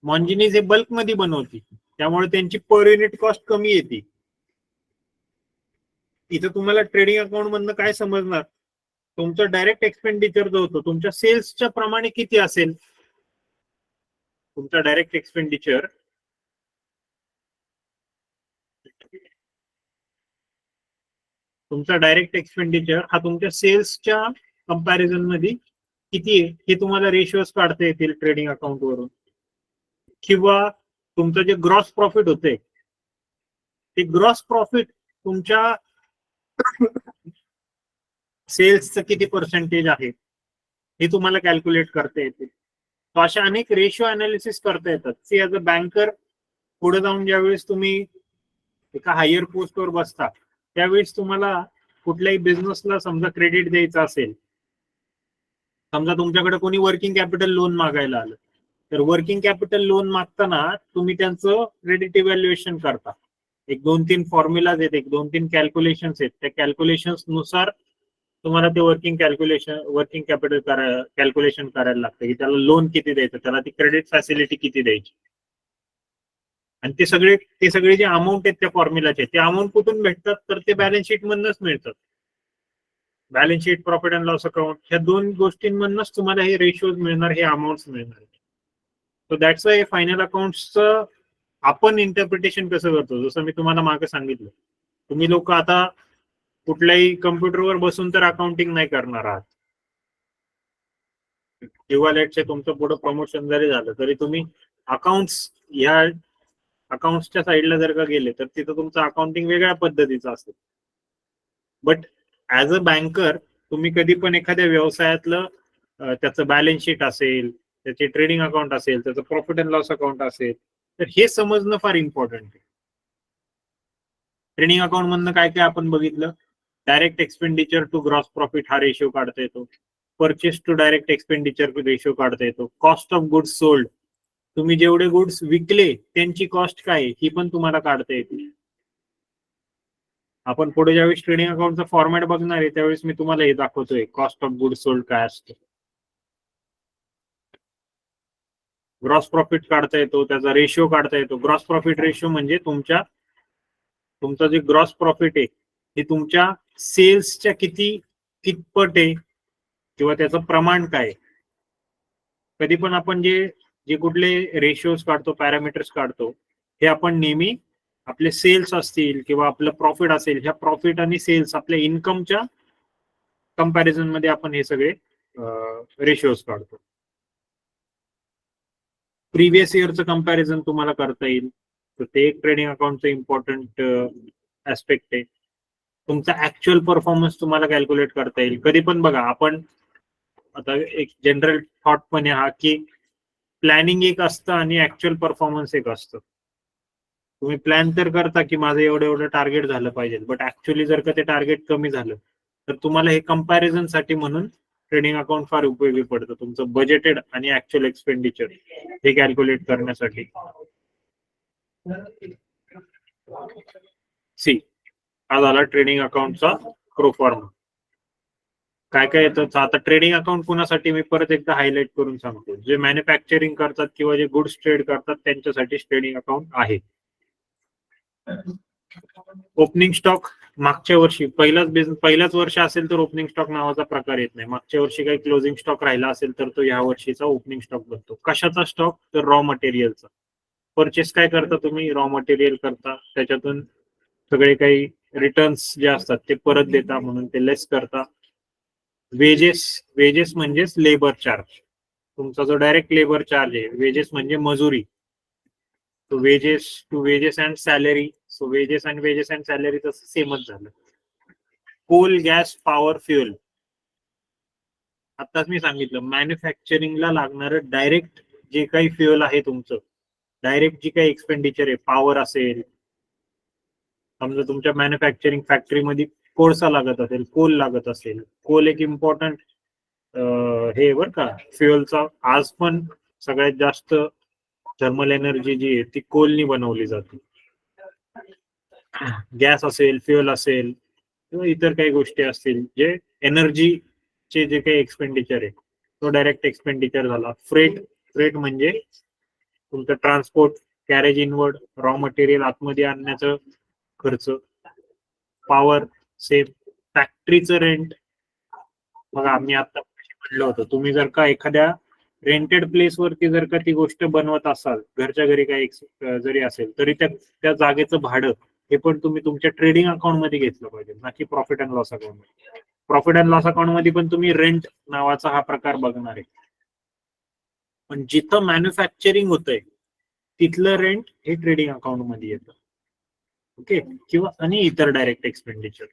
S1: मॉन्जिनीज हे बल्क मध्ये बनवते त्यामुळे त्यांची पर युनिट कॉस्ट कमी येते. इथं तुम्हाला ट्रेडिंग अकाउंट मधनं काय समजणार, तुमचं डायरेक्ट एक्सपेंडिचर जो होतो तुमच्या सेल्सच्या प्रमाणे किती असेल, तुमचा डायरेक्ट एक्सपेंडिचर तुमचा डायरेक्ट एक्सपेंडिचर हा तुमच्या सेल्सच्या कंपॅरिझन मध्ये किती आहे हे तुम्हाला रेशिओज काढता येतील ट्रेडिंग अकाउंट वरून, किंवा तुमचं जे ग्रॉस प्रॉफिट होते ते ग्रॉस प्रॉफिट तुमच्या सेल्सचं किती पर्सेंटेज आहे हे तुम्हाला कॅल्क्युलेट करता येते. तो अशा अनेक रेशिओ अनालिसिस करता येतात. सी ॲज अ बँकर पुढे जाऊन ज्यावेळेस तुम्ही एका हायर पोस्टवर बसता त्यावेळेस तुम्हाला कुठल्याही बिझनेसला समजा क्रेडिट द्यायचं असेल, समजा तुमच्याकडे कोणी वर्किंग कॅपिटल लोन मागायला आलं, तर वर्किंग कॅपिटल लोन मागताना तुम्ही त्यांचं क्रेडिट इव्हॅल्युएशन करता. एक 2-3 फॉर्म्युलाज आहेत, एक 2-3 कॅल्क्युलेशन्स आहेत. त्या कॅल्क्युलेशन्स नुसार तुम्हाला ते वर्किंग कॅपिटल कॅल्क्युलेशन करायला लागतं की त्याला लोन किती द्यायचं, त्याला ती क्रेडिट फॅसिलिटी किती द्यायची. आणि ते सगळे जे अमाऊंट आहेत त्या फॉर्म्युलाचे, ते अमाऊंट कुठून भेटतात तर ते बॅलन्स शीट मधूनच मिळतात. Balance sheet, profit and loss account, ह्या दोन गोष्टींमधूनच तुम्हाला हे रेशिओज मिळणार, हे अमाऊंट मिळणार. सो दॅट्स वाय फायनल अकाउंट्सचं आपण इंटरप्रिटेशन कसं करतो, जसं मी तुम्हाला मागे सांगितलं, तुम्ही लोक आता कुठल्याही कम्प्युटरवर बसून तर अकाउंटिंग नाही करणार आहात. किंवा लेटचे तुमचं पुढे प्रमोशन जरी झालं तरी तुम्ही अकाउंट्स ह्या अकाउंट्सच्या साईडला जर का गेले तर तिथं तुमचं अकाउंटिंग वेगळ्या पद्धतीचं असतं. बट ऍज अ बँकर तुम्ही कधी पण एखाद्या व्यवसायातलं त्याचं बॅलन्स शीट असेल, त्याचे ट्रेडिंग अकाउंट असेल, त्याचं प्रॉफिट अँड लॉस अकाउंट असेल, तर हे समजणं फार इम्पॉर्टंट आहे. ट्रेडिंग अकाउंट मधनं काय काय आपण बघितलं, direct expenditure to gross profit हा रेशिओ काढता येतो, purchase to direct expenditure ratio काढता येतो, कॉस्ट ऑफ गुड्स सोल्ड, तुम्ही जेवढे गुड्स विकले त्यांची कॉस्ट काय ही पण तुम्हाला काढता येते. आपण पुढे ज्यावेळेस ट्रेडिंग अकाउंटचा फॉर्मॅट बघणार आहे त्यावेळेस मी तुम्हाला हे दाखवतोय कॉस्ट ऑफ गुड्स सोल्ड काय असतं. ग्रॉस प्रॉफिट काढता येतो, त्याचा रेशिओ काढता येतो. ग्रॉस प्रॉफिट रेशिओ म्हणजे तुमचा जे ग्रॉस प्रॉफिट आहे हे तुमच्या सेल्सच्या कितपट आहे किंवा त्याचं प्रमाण काय. कधी पण आपण जे कुठले रेशिओज काढतो, पॅरामीटर्स काढतो, हे आपण नेहमी आपले सेल्स असतील किंवा आपलं प्रॉफिट असेल, ह्या प्रॉफिट आणि सेल्स आपल्या इन्कमच्या कंपॅरिझन मध्ये आपण हे सगळे रेशिओज काढतो. प्रिव्हियस इयरचं कंपॅरिझन तुम्हाला करता येईल, तर ते एक ट्रेडिंग अकाउंटचं इम्पॉर्टंट ऍस्पेक्ट आहे. तुमचा ऍक्च्युअल परफॉर्मन्स तुम्हाला कॅल्क्युलेट करता येईल. कधी पण बघा, आपण आता एक जनरल थॉट पण आहे हा की प्लॅनिंग एक असतं आणि ऍक्च्युअल परफॉर्मन्स एक असतं. तुम्ही प्लॅन तर करता की माझं एवढं टार्गेट झालं पाहिजे, बट ऍक्च्युअली जर का ते टार्गेट कमी झालं तर तुम्हाला हे कंपॅरिझन साठी म्हणून ट्रेडिंग अकाउंट फार उपयोगी पडतं. तुमचं बजेटेड आणि ऍक्च्युअल एक्सपेंडिचर हे कॅल्क्युलेट करण्यासाठी. सी हा झाला ट्रेडिंग अकाउंटचा प्रोफॉर्मा. काय काय येतं आता ट्रेडिंग अकाउंट कुणासाठी मी परत एकदा हायलाइट करून सांगतो, जे मॅन्युफॅक्चरिंग करतात किंवा जे गुड्स ट्रेड करतात त्यांच्यासाठी ट्रेडिंग अकाउंट आहे. ओपनिंग स्टॉक मागच्या वर्षी पहिलाच वर्ष असेल तर ओपनिंग स्टॉक नावाचा प्रकार येत नाही. मागच्या वर्षी काही क्लोजिंग स्टॉक राहिला असेल तर तो या वर्षीचा ओपनिंग स्टॉक बनतो. कशाचा स्टॉक तर रॉ मटेरियलचा. परचेस काय करता तुम्ही, रॉ मटेरियल करता, त्याच्यातून सगळे काही रिटर्न्स जे असतात ते परत देता म्हणून ते लेस करता. वेजेस म्हणजेच लेबर चार्ज, तुमचा जो डायरेक्ट लेबर चार्ज आहे. वेजेस म्हणजे मजुरी, तो wages and salary. So wages and salary तसं सेमच झालं. Coal, gas, power, fuel. आताच मी सांगितलं मॅन्युफॅक्चरिंगला लागणारं डायरेक्ट जे काही फ्युएल आहे तुमचं, डायरेक्ट जी काही एक्सपेंडिचर आहे, पॉवर असेल, समजा तुमच्या मॅन्युफॅक्चरिंग फॅक्टरीमध्ये कोळसा लागत असेल, कोल लागत असेल. कोल एक इम्पॉर्टंट हे बरं का फ्युएलचा. आज पण सगळ्यात जास्त थर्मल एनर्जी जी आहे ती कोलनी बनवली जाते. गॅस असेल, फ्युएल असेल किंवा इतर काही गोष्टी असतील, जे एनर्जीचे जे काही एक्सपेंडिचर आहे तो डायरेक्ट एक्सपेंडिचर झाला. फ्रेट म्हणजे तुमचं transport, carriage inward, raw material आतमध्ये आणण्याचं खर्च. Power same. फॅक्टरीचं रेंट बघा, आम्ही आता म्हणलं होतं, तुम्ही जर का एखाद्या रेंटेड प्लेस वरती जर का ती गोष्ट बनवत असाल, घरच्या घरी काही जरी असेल तरी त्या जागेचं भाडं हे पण तुम्ही तुमच्या ट्रेडिंग अकाउंट मध्ये घेतलं पाहिजे, ना की प्रॉफिट अँड लॉस अकाउंट मध्ये. प्रॉफिट अँड लॉस अकाउंट मध्ये पण तुम्ही रेंट नावाचा हा प्रकार बघणार आहे, पण जिथं मॅन्युफॅक्चरिंग होतंय तिथलं रेंट हे ट्रेडिंग अकाउंट मध्ये येतं. ओके, किंवा आणि इतर डायरेक्ट एक्सपेंडिचर.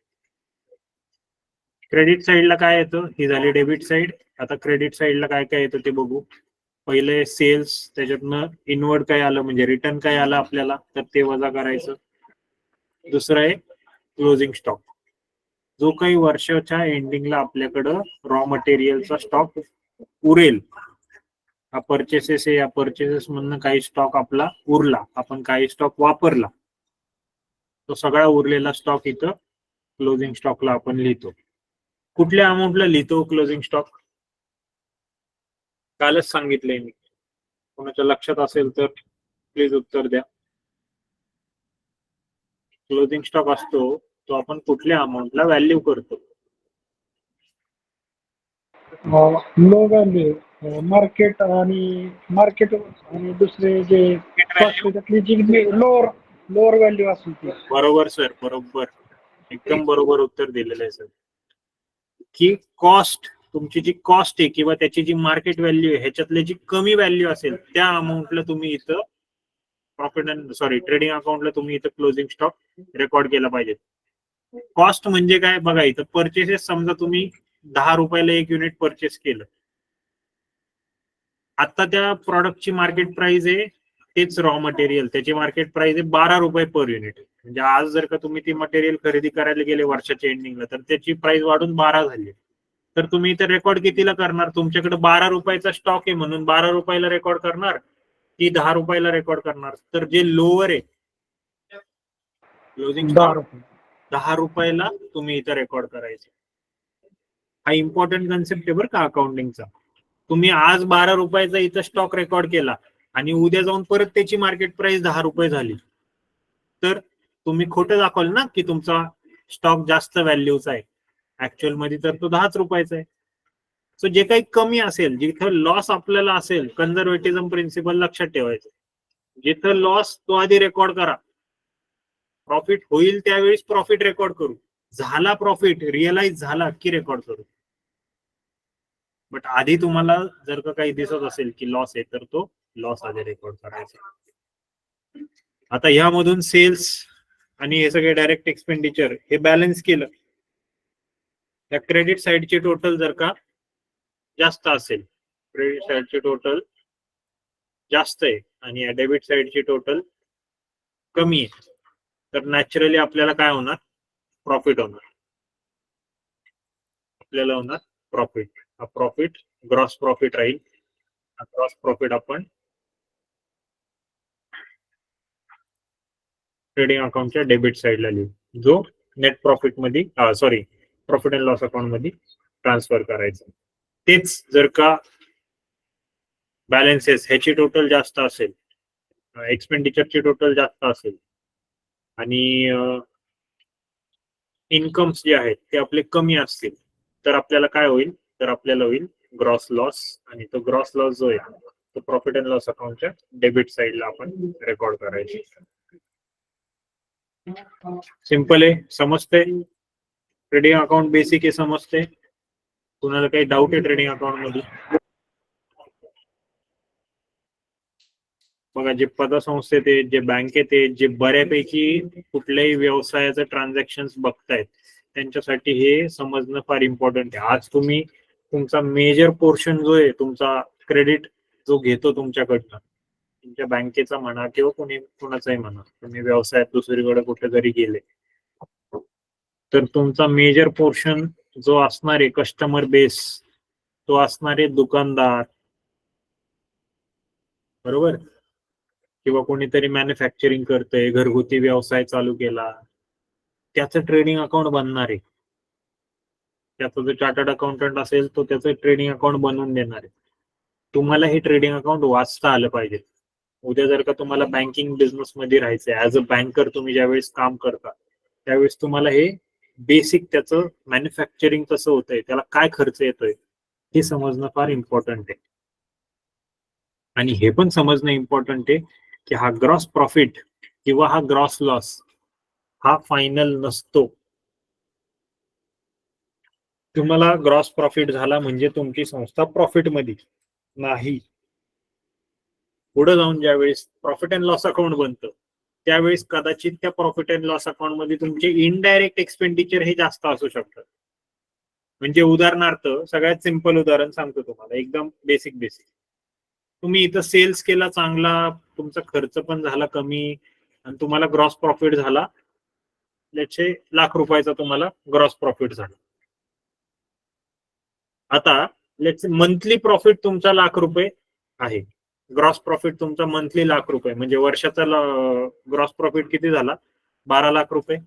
S1: क्रेडिट साईडला काय येतं, ही झाली डेबिट साईड. आता क्रेडिट साईडला काय काय येतं ते बघू. पहिले सेल्स, त्याच्यातनं इनवर्ड काय आलं म्हणजे रिटर्न काय आलं आपल्याला, तर ते वजा करायचं. दुसरं आहे क्लोजिंग स्टॉक, जो काही वर्षाच्या एंडिंगला आपल्याकडं रॉ मटेरियलचा स्टॉक उरेल. हा परचेसेस आहे, या परचेसेस मधनं काही स्टॉक आपला उरला, आपण काही स्टॉक वापरला, तो सगळा उरलेला स्टॉक इथं क्लोजिंग स्टॉकला आपण लिहितो. कुठल्या अमाऊंटला लिहितो क्लोजिंग स्टॉक, कालच सांगितलंय मी, कोणाच्या लक्षात असेल तर प्लीज उत्तर द्या. क्लोजिंग स्टॉक असतो तो आपण कुठल्या अमाऊंटला व्हॅल्यू करतो.
S2: लो व्हॅल्यू मार्केट आणि दुसरे जे cost त्यातली जी लोअर व्हॅल्यू असेल ती.
S1: बरोबर सर, बरोबर, एकदम बरोबर उत्तर दिलेलं आहे सर. की कॉस्ट, तुमची जी कॉस्ट आहे किंवा त्याची जी मार्केट व्हॅल्यू आहे ह्याच्यातली जी कमी व्हॅल्यू असेल त्या अमाऊंटला तुम्ही इथं ट्रेडिंग अकाउंटला तुम्ही इथं क्लोजिंग स्टॉक रेकॉर्ड केला पाहिजे. कॉस्ट म्हणजे काय बघा, इथं परचेसेस समजा तुम्ही 10 रुपयाला एक युनिट परचेस केलं, आता त्या प्रॉडक्टची मार्केट प्राइस आहे, तेच रॉ मटेरियल त्याची मार्केट प्राइस आहे 12 रुपये पर युनिट. म्हणजे आज जर का तुम्ही ती मटेरियल खरेदी करायला गेले वर्षाच्या एंडिंगला, तर त्याची प्राइस वाढून 12 झाली. तर तुम्ही इथे रेकॉर्ड कितीला करणार, तुमच्याकडे 12 रुपयाचा स्टॉक आहे म्हणून 12 रुपयाला रेकॉर्ड करणार की 10 रुपयाला रेकॉर्ड करणार. तर जे लोअर आहे क्लोजिंग
S2: 10
S1: स्टॉक
S2: रुपये
S1: 10 रुपयाला तुम्ही इथं रेकॉर्ड करायचं. हा इम्पॉर्टंट कन्सेप्ट आहे बरं का अकाउंटिंगचा. तुम्ही आज 12 रुपयाचा इथं स्टॉक रेकॉर्ड केला आणि उद्या जाऊन परत त्याची मार्केट प्राइस 10 रुपये झाली, तर तुम्ही खोटं दाखवाल ना की तुमचा स्टॉक जास्त व्हॅल्यूचा आहे. ऍक्च्युअल मध्ये तर तो 10 रुपयाचा आहे. सो जे काही कमी असेल, जिथं लॉस आपल्याला असेल, कन्झर्वेटिझम प्रिन्सिपल लक्षात ठेवायचं. जिथं लॉस तो आधी रेकॉर्ड करा, प्रॉफिट होईल त्यावेळेस प्रॉफिट रेकॉर्ड करू, झाला प्रॉफिट रिअलाइज झाला की रेकॉर्ड करू. बट आधी तुम्हाला जर का काही दिसत असेल की लॉस आहे तर तो लॉस आधी रेकॉर्ड करायचा. आता ह्यामधून सेल्स आणि हे सगळे डायरेक्ट एक्सपेंडिचर हे बॅलन्स केलं, त्या क्रेडिट साइडची टोटल जर का जास्त असेल, क्रेडिट साइडची टोटल जास्त आहे आणि या डेबिट साइडची टोटल कमी आहे, तर नॅचरली आपल्याला काय होणार, प्रॉफिट होणार. आपल्याला होणार प्रॉफिट. हा प्रॉफिट ग्रॉस प्रॉफिट राहील. ग्रॉस प्रॉफिट आपण ट्रेडिंग अकाउंटच्या डेबिट साइडला लिहू, जो नेट प्रॉफिट मध्ये प्रॉफिट अँड लॉस अकाउंट मध्ये ट्रान्सफर करायचं. तेच जर का बॅलन्सेस ह्याची टोटल जास्त असेल, एक्सपेंडिचरची टोटल जास्त असेल आणि इन्कम्स जे आहेत ते आपले कमी असतील, तर आपल्याला काय होईल, तर आपल्याला होईल ग्रॉस लॉस. आणि तो ग्रॉस लॉस जो आहे तो प्रॉफिट अँड लॉस अकाउंटच्या डेबिट साइडला आपण रेकॉर्ड करायची. सिंपल आहे, समजते. ट्रेडिंग अकाउंट बेसिक आहे, समजते. कुणाला काही डाऊट आहे ट्रेडिंग अकाउंट मध्ये? बघा, जे पतसंस्थेत आहेत, जे बँकेत आहेत, जे बऱ्यापैकी कुठल्याही व्यवसायाचं ट्रान्झॅक्शन बघतायत, त्यांच्यासाठी हे समजणं फार इम्पॉर्टंट आहे. आज तुम्ही तुमचा मेजर पोर्शन जो आहे तुमचा क्रेडिट जो घेतो तुमच्याकडनं, तुमच्या बँकेचा म्हणा किंवा कुणाचाही म्हणा, तुम्ही व्यवसायात दुसरीकडे कुठे जरी गेले, तर तुमचा मेजर पोर्शन जो असणार आहे कस्टमर बेस, तो असणार आहे दुकानदार, बरोबर, किंवा कोणीतरी मॅन्युफॅक्चरिंग करतंय, घरगुती व्यवसाय चालू केला, त्याचं ट्रेडिंग अकाउंट बनणार आहे. त्याचा जो चार्टर्ड अकाउंटंट असेल तो त्याचं ट्रेडिंग अकाउंट बनवून देणार आहे. तुम्हाला हे ट्रेडिंग अकाउंट वाचता आलं पाहिजे. उद्या जर का तुम्हाला बँकिंग बिझनेस मध्ये राहायचंय, ऍज अ बँकर तुम्ही ज्यावेळेस काम करता त्यावेळेस तुम्हाला हे बेसिक त्याचं मॅन्युफॅक्चरिंग कसं होतंय, त्याला काय खर्च येतोय, हे समजणं फार इम्पॉर्टंट आहे. आणि हे पण समजणं इम्पॉर्टंट आहे की हा ग्रॉस प्रॉफिट किंवा हा ग्रॉस लॉस हा फायनल नसतो. तुम्हाला ग्रॉस प्रॉफिट झाला म्हणजे तुमची संस्था प्रॉफिट मध्ये नाही. पुढे जाऊन ज्यावेळेस प्रॉफिट अँड लॉस अकाउंट बनतं त्यावेळेस कदाचित त्या प्रॉफिट अँड लॉस अकाउंट मध्ये तुमचे इनडायरेक्ट एक्सपेंडिचर हे जास्त असू शकतं. म्हणजे उदाहरणार्थ सगळ्यात सिंपल उदाहरण सांगतो तुम्हाला, एकदम बेसिक. तुम्ही इथं सेल्स केला चांगला, तुमचा खर्च पण झाला कमी आणि तुम्हाला ग्रॉस प्रॉफिट झाला, त्याचे ₹1,00,000 तुम्हाला ग्रॉस प्रॉफिट झाला. आता लेट्स मंथली प्रॉफिट तुमचा ₹1,00,000 आहे. ग्रॉस प्रॉफिट तुमचा मंथली ₹1,00,000 म्हणजे वर्षाचा ग्रॉस प्रॉफिट किती झाला? ₹12,00,000.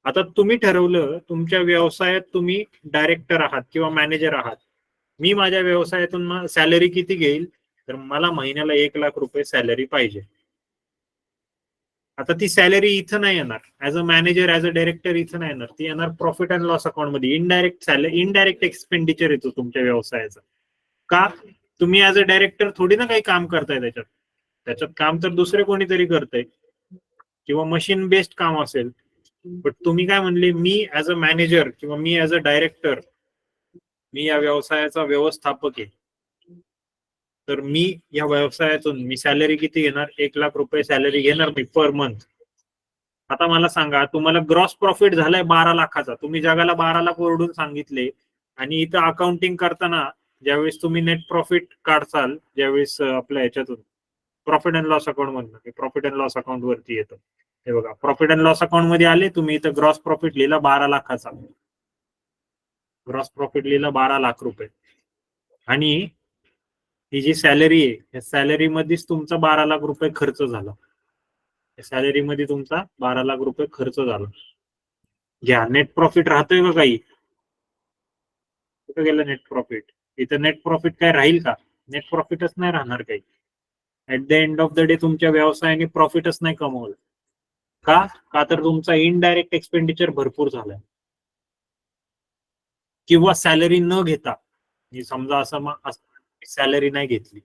S1: आता तुम्ही ठरवलं तुमच्या व्यवसायात तुम्ही डायरेक्टर आहात किंवा मॅनेजर आहात. मी माझ्या व्यवसायातून सॅलरी किती घेईल, तर मला महिन्याला ₹1,00,000 सॅलरी पाहिजे. आता ती सॅलरी इथं नाही येणार, as a manager as a director इथं नाही येणार, ती येणार प्रॉफिट अँड लॉस अकाउंट मध्ये. इनडायरेक्ट एक्सपेंडिचर येतो तुमच्या व्यवसायाचा. का? तुम्ही ऍज अ डायरेक्टर थोडी ना काही काम करताय त्याच्यात काम तर दुसरे कोणीतरी करतंय किंवा मशीन बेस्ड काम असेल. बट तुम्ही काय म्हणले, मी ऍज अ मॅनेजर किंवा मी ऍज अ डायरेक्टर, मी या व्यवसायाचा व्यवस्थापक आहे, तर मी या व्यवसायातून मी सॅलरी किती घेणार? ₹1,00,000 सॅलरी घेणार मी पर मंथ. आता मला सांगा, तुम्हाला ग्रॉस प्रॉफिट झालाय 12,00,000चा, तुम्ही जगाला 12,00,000 ओरडून सांगितले आणि इथं अकाउंटिंग करताना ज्यावेळेस तुम्ही नेट प्रॉफिट काढसाल, ज्यावेळेस आपल्या ह्याच्यातून प्रॉफिट अँड लॉस अकाउंट मधून, प्रॉफिट अँड लॉस अकाउंट वरती येतं, हे बघा प्रॉफिट अँड लॉस अकाउंट मध्ये आले, तुम्ही इथं ग्रॉस प्रॉफिट लिहिला 12,00,000चा, ग्रॉस प्रॉफिट लिहिला ₹12,00,000 आणि ही जी सॅलरी आहे या सॅलरी मध्येच तुमचा ₹12,00,000 खर्च झाला. सॅलरी मध्ये तुमचा ₹12,00,000 खर्च झाला. घ्या, नेट प्रॉफिट राहतोय का काही? कुठं गेलं नेट प्रॉफिट? इथं नेट प्रॉफिट काय राहील का? नेट प्रॉफिटच नाही राहणार काही. At the end of the day तुमच्या व्यवसायाने प्रॉफिटच नाही कमवलं. का? तर तुमचा इनडायरेक्ट एक्सपेंडिचर भरपूर झालाय. किंवा सॅलरी न घेता, समजा असं सॅलरी नाही घेतली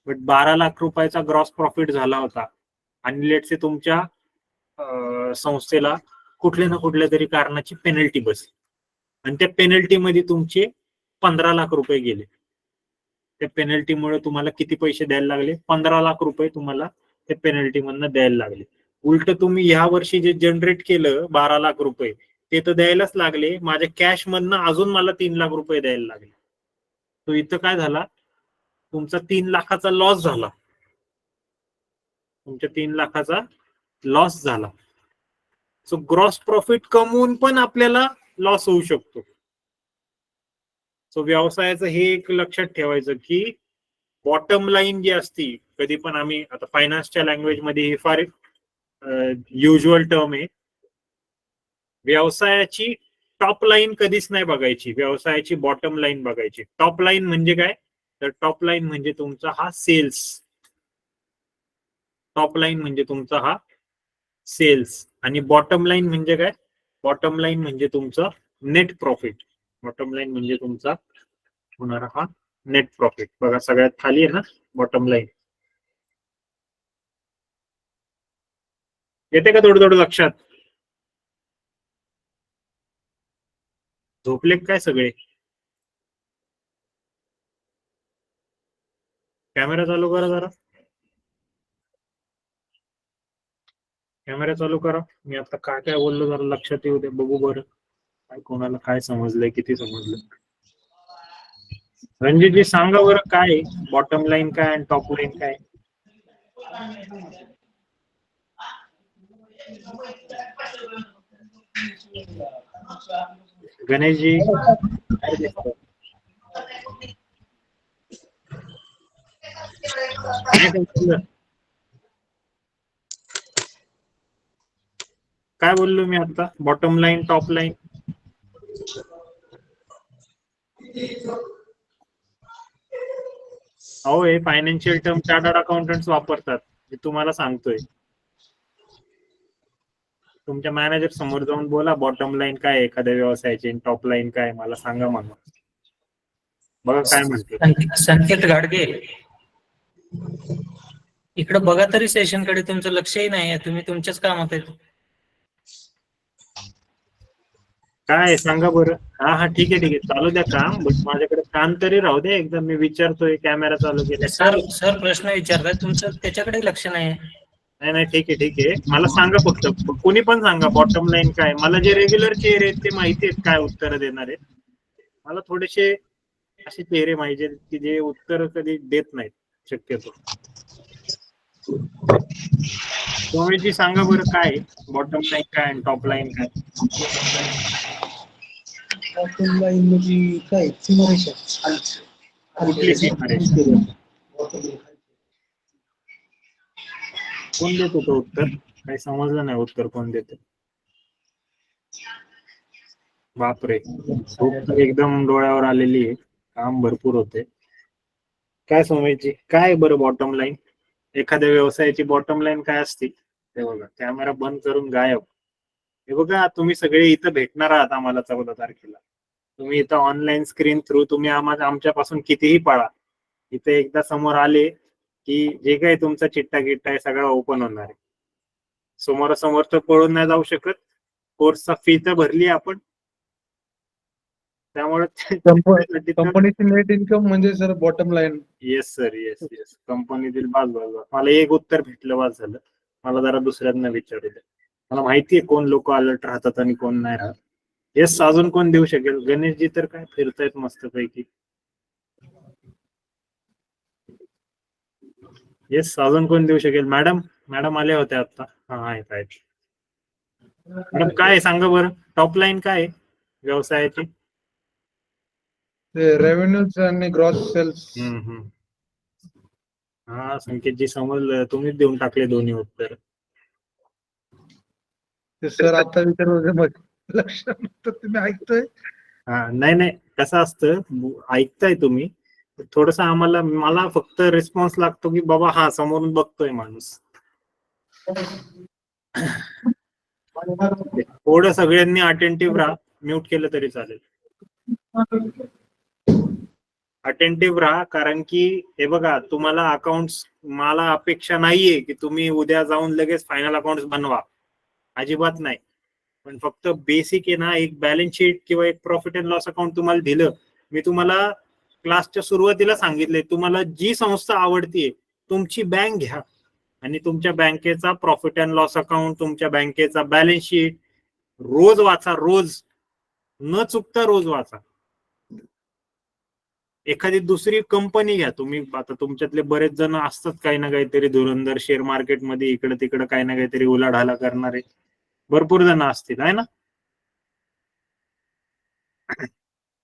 S1: बट ₹12,00,000 ग्रॉस प्रॉफिट झाला होता आणि लेट्स तुमच्या संस्थेला कुठल्या ना कुठल्या तरी कारणाची पेनल्टी बसली आणि त्या पेनल्टी मध्ये तुमचे ₹15,00,000 गेले. त्या पेनल्टीमुळे तुम्हाला किती पैसे द्यायला लागले? ₹15,00,000 तुम्हाला त्या पेनल्टी मधनं द्यायला लागले. उलट तुम्ही ह्या वर्षी जे जनरेट केलं ₹12,00,000 ते तर द्यायलाच लागले, माझ्या कॅश मधनं अजून मला ₹3,00,000 द्यायला लागले. तो इथं काय झाला? तुमचा 3,00,000चा लॉस झाला. तुमच्या 3,00,000चा लॉस झाला. सो ग्रॉस प्रॉफिट कमवून पण आपल्याला लॉस होऊ शकतो. सो व्यवसायाचं हे एक लक्षात ठेवायचं की बॉटम लाईन जी असती, कधी पण आम्ही आता फायनान्सच्या लँग्वेज मध्ये हे फार युज्युअल टर्म आहे, व्यवसायाची टॉप लाईन कधीच नाही बघायची, व्यवसायाची बॉटम लाईन बघायची. टॉप लाईन म्हणजे काय? तर टॉप लाईन म्हणजे तुमचा हा सेल्स. टॉप लाईन म्हणजे तुमचा हा सेल्स आणि बॉटम लाईन म्हणजे काय? बॉटम लाईन म्हणजे तुमचं नेट प्रॉफिट. बॉटम लाईन म्हणजे तुमचा होणारा हा नेट प्रॉफिट. बघा सगळ्यात खाली आहे ना बॉटम लाईन. येते का थोडं लक्षात? झोपले काय सगळे? कॅमेरा चालू करा जरा, कॅमेरा चालू करा. मी आता काय काय बोललो जरा लक्षात येऊ दे, बघू बरं काय कोणाला काय समजलंय, किती समजलं. रणजितजी सांगा बरं, काय बॉटम लाईन काय आणि टॉप लाईन काय? गणेशजी काय दिसतं? काय बोललो मी आता? Bottom line, top line. अहो हे फायनान्शियल टर्म चार्टर्ड अकाउंटंट्स वापरतात, मी तुम्हाला सांगतोय. तुमच्या मॅनेजर समोर जाऊन बोला बॉटम लाईन काय एखाद्या व्यवसायाची, टॉप लाईन काय मला सांगा म्हणून. बघा काय म्हणते.
S4: संकेत गाडगे, इकडे बघा तरी सेशन कडे, तुमचं लक्षही नाही, तुम्ही तुमच्याच कामात आहेत.
S1: काय सांगा बरं. हा ठीक आहे चालू द्या काम, बट माझ्याकडे काम तरी राहू दे. एकदा मी विचारतोय कॅमेरा चालू केला.
S4: सर प्रश्न विचारताय, तुमचं त्याच्याकडे लक्ष नाही.
S1: नाही ठीक आहे मला सांगा फक्त, कोणी पण सांगा बॉटम लाईन काय. मला जे रेग्युलर चेहरे आहेत ते माहिती आहेत काय उत्तर देणार आहेत. मला थोडेसे असे चेहरे माहिती आहेत की जे उत्तर कधी देत नाहीत शक्यतो. स्वामीजी सांगा बरं काय बॉटम लाईन काय आणि टॉप लाईन काय.
S2: बॉटम लाईन म्हणजे काय, सीमारेषा
S1: कुठली सीमारेषा. कोण देत होतं उत्तर, काही समजलं नाही उत्तर कोण देत. बापरे, झोप तर एकदम डोळ्यावर आलेली आहे, काम भरपूर होते. काय सोमेशजी काय बरं बॉटम लाईन, एखाद्या व्यवसायाची बॉटम लाईन काय असते ते बघा. कॅमेरा बंद करून गायब. हे बघा तुम्ही सगळे इथं भेटणार आहात आम्हाला 14 तारखेला. तुम्ही इथं ऑनलाईन स्क्रीन थ्रू तुम्ही आमच्यापासून कितीही पळा, इथे एकदा समोर आले की जे काही तुमचा चिट्टा गिट्टा आहे सगळा ओपन होणार आहे. समोरासमोर तर पळून नाही जाऊ शकत, कोर्सचा फी तर भरली आपण, त्यामुळे
S5: कंपनीची नेट इन्कम म्हणजे sir bottom line.
S1: Yes sir, yes कंपनीतील बाज. मला एक उत्तर भेटलं, बाज झालं. मला जरा दुसऱ्यांना विचारू द्या. मला माहितीये कोण लोक अलर्ट राहतात आणि कोण नाही राहत. येस, अजून कोण देऊ शकेल. गणेशजी तर काय फिरतायत मस्त पैकी. येस, अजून कोण देऊ शकेल. मॅडम आले होते आता. हा आहेत. मॅडम काय सांगा बरं, टॉप लाईन काय व्यवसायाची.
S5: रेव्हेन्यूज आणि ग्रॉस सेल्स.
S1: हा संकेतजी समजलं, तुम्हीच देऊन टाकले दोन्ही उत्तर.
S5: सर आता विचार लक्ष तुम्ही ऐकतोय.
S1: हा नाही कसं असतं, ऐकताय तुम्ही थोडस मला फक्त रिस्पॉन्स लागतो की बाबा हा समोरून बघतोय माणूस. थोडं सगळ्यांनी अटेंटिव्ह राहा. म्यूट केलं तरी चालेल. अटेंटिव्ह राहा, कारण की हे बघा तुम्हाला अकाउंट्स, मला अपेक्षा नाहीये की तुम्ही उद्या जाऊन लगेच फायनल अकाउंट्स बनवा, अजिबात नाही. पण फक्त बेसिक आहे ना, एक बॅलन्स शीट किंवा एक प्रॉफिट अँड लॉस अकाउंट तुम्हाला दिलं. मी तुम्हाला क्लासच्या सुरुवातीला सांगितले, तुम्हाला जी संस्था आवडतीये तुमची बँक घ्या आणि तुमच्या बँकेचा प्रॉफिट अँड लॉस अकाउंट, तुमच्या बँकेचा बॅलन्स शीट रोज वाचा, रोज न चुकता रोज वाचा. एखादी दुसरी कंपनी घ्या तुम्ही. आता तुमच्यातले बरेच जण असतात काही ना काहीतरी धुरंधर, शेअर मार्केटमध्ये इकडे तिकडे काही ना काहीतरी उलाढाला करणारे भरपूर जण असतील, आहे ना.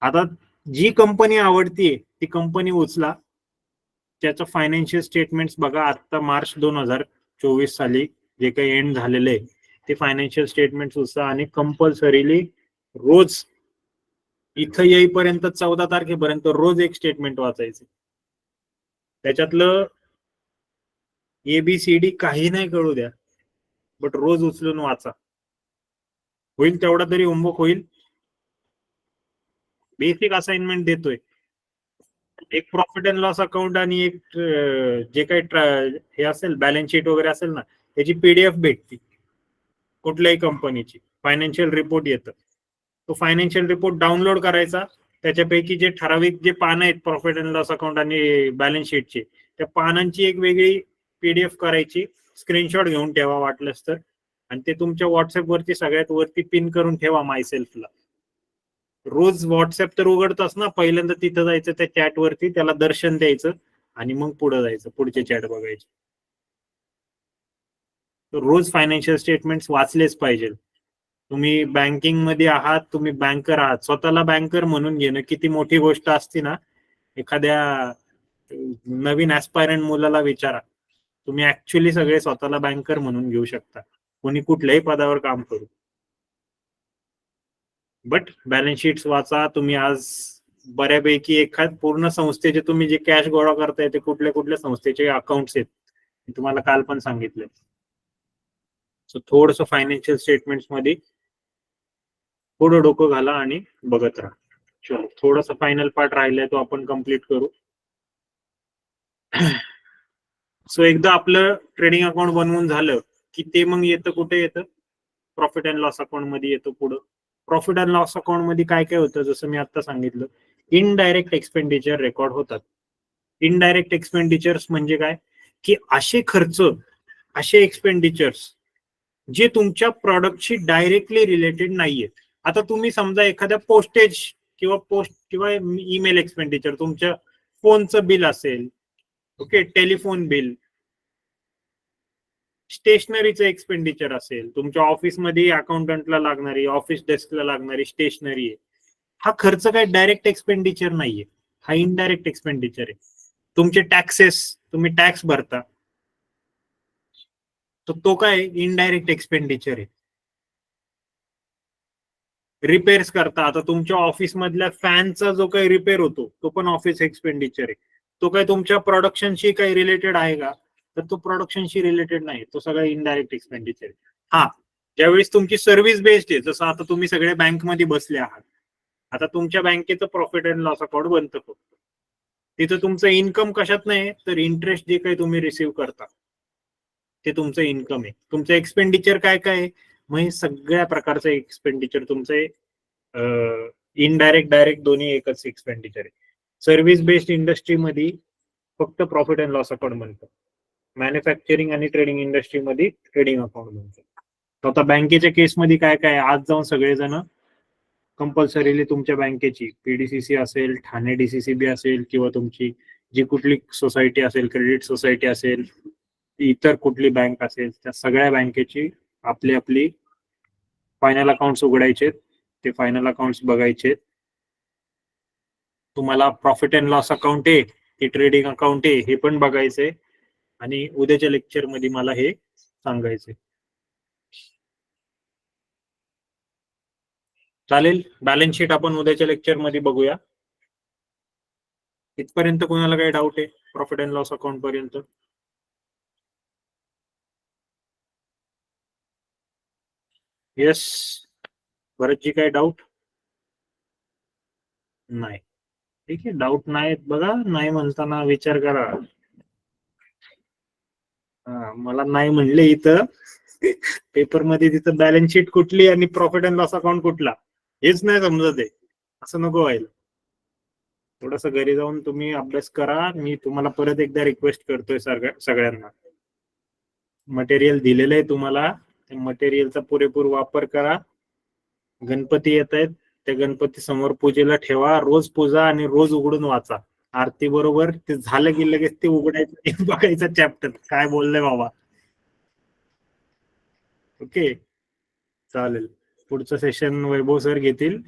S1: आता जी कंपनी आवडतीये ती कंपनी उचला, त्याचं फायनान्शियल स्टेटमेंट्स बघा. आता मार्च 2024 साली जे काही एंड झालेलं आहे ते फायनान्शियल स्टेटमेंट्स उचला आणि कंपल्सरीली रोज इथं येईपर्यंत 14 तारखेपर्यंत रोज एक स्टेटमेंट वाचायचे. त्याच्यातलं ABCD काही नाही कळू द्या, बट रोज उचलून वाचा. होईल तेवढा तरी होमवर्क होईल. बेसिक असाइनमेंट देतोय. एक प्रॉफिट अँड लॉस अकाउंट आणि एक जे काही हे असेल बॅलन्स शीट वगैरे असेल ना, त्याची PDF भेटते कुठल्याही कंपनीची. फायनान्शियल रिपोर्ट येतं, तो फायनान्शियल रिपोर्ट डाउनलोड करायचा. त्याच्यापैकी जे ठराविक जे पानं आहेत प्रॉफिट अँड लॉस अकाउंट आणि बॅलन्स शीटचे, त्या पानांची एक वेगळी PDF करायची, स्क्रीनशॉट घेऊन ठेवा वाटलंच तर, आणि ते तुमच्या व्हॉट्सअप वरती सगळ्यात वरती पिन करून ठेवा मायसेल्फला. रोज व्हॉट्सअप तर उघडताच ना, पहिल्यांदा तिथं जायचं त्या चॅट वरती, त्याला दर्शन द्यायचं आणि मग पुढे जायचं, पुढचे चॅट बघायचे. रोज फायनान्शियल स्टेटमेंट्स वाचलेच पाहिजे. तुम्ही बँकिंग मध्ये आहात, तुम्ही बँकर आहात, स्वतःला बँकर म्हणून घेणं किती मोठी गोष्ट असते ना. एखाद्या नवीन ऍस्पायरंट मुलाला विचारा, तुम्ही ऍक्च्युली सगळे स्वतःला बँकर म्हणून घेऊ शकता, कोणी कुठल्याही पदावर काम करू. बट बॅलन्स शीट्स वाचा तुम्ही. आज बऱ्यापैकी एखाद पूर्ण संस्थेचे तुम्ही जे कॅश गोळा करताय ते कुठल्या कुठल्या संस्थेचे अकाउंट्स आहेत मी तुम्हाला काल पण सांगितलं. सो थोडस फायनान्शियल स्टेटमेंट्स मध्ये थोडं डोकं घाला आणि बघत राहा. चलो, थोडासा फायनल पार्ट राहिलाय तो आपण कम्प्लीट करू. सो एकदा आपलं ट्रेडिंग अकाउंट बनवून झालं की ते मग येतं कुठे येतं, प्रॉफिट अँड लॉस अकाउंट मध्ये येतं पुढं. प्रॉफिट अँड लॉस अकाउंट मध्ये काय काय होतं, जसं मी आता सांगितलं, इनडायरेक्ट एक्सपेंडिचर रेकॉर्ड होतात. इनडायरेक्ट एक्सपेंडिचर्स म्हणजे काय, की असे खर्च, असे एक्सपेंडिचर्स जे तुमच्या प्रॉडक्टशी डायरेक्टली रिलेटेड नाहीये. आता तुम्ही समजा एखाद्या पोस्टेज किंवा ईमेल एक्सपेंडिचर, तुमच्या फोनचं बिल असेल, ओके, टेलिफोन बिल, स्टेशनरीचं एक्सपेंडिचर असेल, तुमच्या ऑफिसमध्ये अकाउंटंटला लागणारी, ऑफिस डेस्कला लागणारी स्टेशनरी आहे, हा खर्च काय डायरेक्ट एक्सपेंडिचर नाहीये, हा इनडायरेक्ट एक्सपेंडिचर आहे. तुमचे टॅक्सेस, तुम्ही टॅक्स भरता, तर तो काय इनडायरेक्ट एक्सपेंडिचर आहे. रिपेअर्स करता, आता तुमच्या ऑफिस मधल्या फॅनचा जो काही रिपेअर होतो तो पण ऑफिस एक्सपेंडिचर आहे. तो काय तुमच्या प्रोडक्शनशी काही रिलेटेड आहे का, तर तो प्रोडक्शनशी रिलेटेड नाही, तो सगळा इनडायरेक्ट एक्सपेंडिचर आहे. हा, ज्यावेळेस तुमची सर्व्हिस बेस्ड आहे, जसं आता तुम्ही सगळे बँकमध्ये बसले आहात, आता तुमच्या बँकेचं प्रॉफिट अँड लॉस अकाउंट बनतं फक्त. तिथं तुमचं इन्कम कशात नाही, तर इंटरेस्ट जे काही तुम्ही रिसिव्ह करता ते तुमचं इन्कम आहे. तुमचं एक्सपेंडिचर काय काय आहे, मग हे सगळ्या प्रकारचं एक्सपेंडिचर तुमचे इनडायरेक्ट डायरेक्ट दोन्ही एकच एक्सपेंडिचर आहे. सर्व्हिस बेस्ड इंडस्ट्रीमध्ये फक्त प्रॉफिट अँड लॉस अकाउंट बनतं, मॅन्युफॅक्चरिंग आणि ट्रेडिंग इंडस्ट्रीमध्ये ट्रेडिंग अकाउंट बनतं. आता बँकेच्या केसमध्ये काय काय, आज जाऊन सगळेजण कंपल्सरीली तुमच्या बँकेची पीडीसीसी असेल, ठाणे डीसीसीबी असेल, किंवा तुमची जी कुठली सोसायटी असेल, क्रेडिट सोसायटी असेल, इतर कुठली बँक असेल, त्या सगळ्या बँकेची आपली आपली फायनल अकाउंट्स उघडायचे, ते फायनल अकाउंट्स बघायचे. तुम्हाला प्रॉफिट अँड लॉस अकाउंट आहे हे ट्रेडिंग अकाउंट आहे हे पण बघायचंय, आणि उद्याच्या लेक्चर मध्ये मला हे सांगायचंय. चालेल, बॅलन्स शीट आपण उद्याच्या लेक्चर मध्ये बघूया. इथपर्यंत कोणाला काही डाऊट आहे प्रॉफिट अँड लॉस अकाउंट पर्यंत? येस, बरेचशी काही डाऊट नाही? ठीक आहे, डाऊट नाही बघा, नाही म्हणताना विचार करा. मला नाही म्हणले इथं पेपर मध्ये, तिथं बॅलन्स शीट कुठली आणि प्रॉफिट अँड लॉस अकाउंट कुठला हेच नाही समजत आहे. असं नको व्हायला. थोडस घरी जाऊन तुम्ही अभ्यास करा. मी तुम्हाला परत एकदा रिक्वेस्ट करतोय सगळ्यांना, मटेरियल दिलेलं आहे तुम्हाला, त्या मटेरियलचा पुरेपूर वापर करा. गणपती येत आहेत, त्या गणपती समोर पूजेला ठेवा, रोज पूजा आणि रोज उघडून वाचा. आरती बरोबर ते झालं की लगेच ते उघडायचं, बघायचं चॅप्टर काय बोललंय बाबा. ओके, चालेल. पुढचं सेशन वैभव सर घेतील.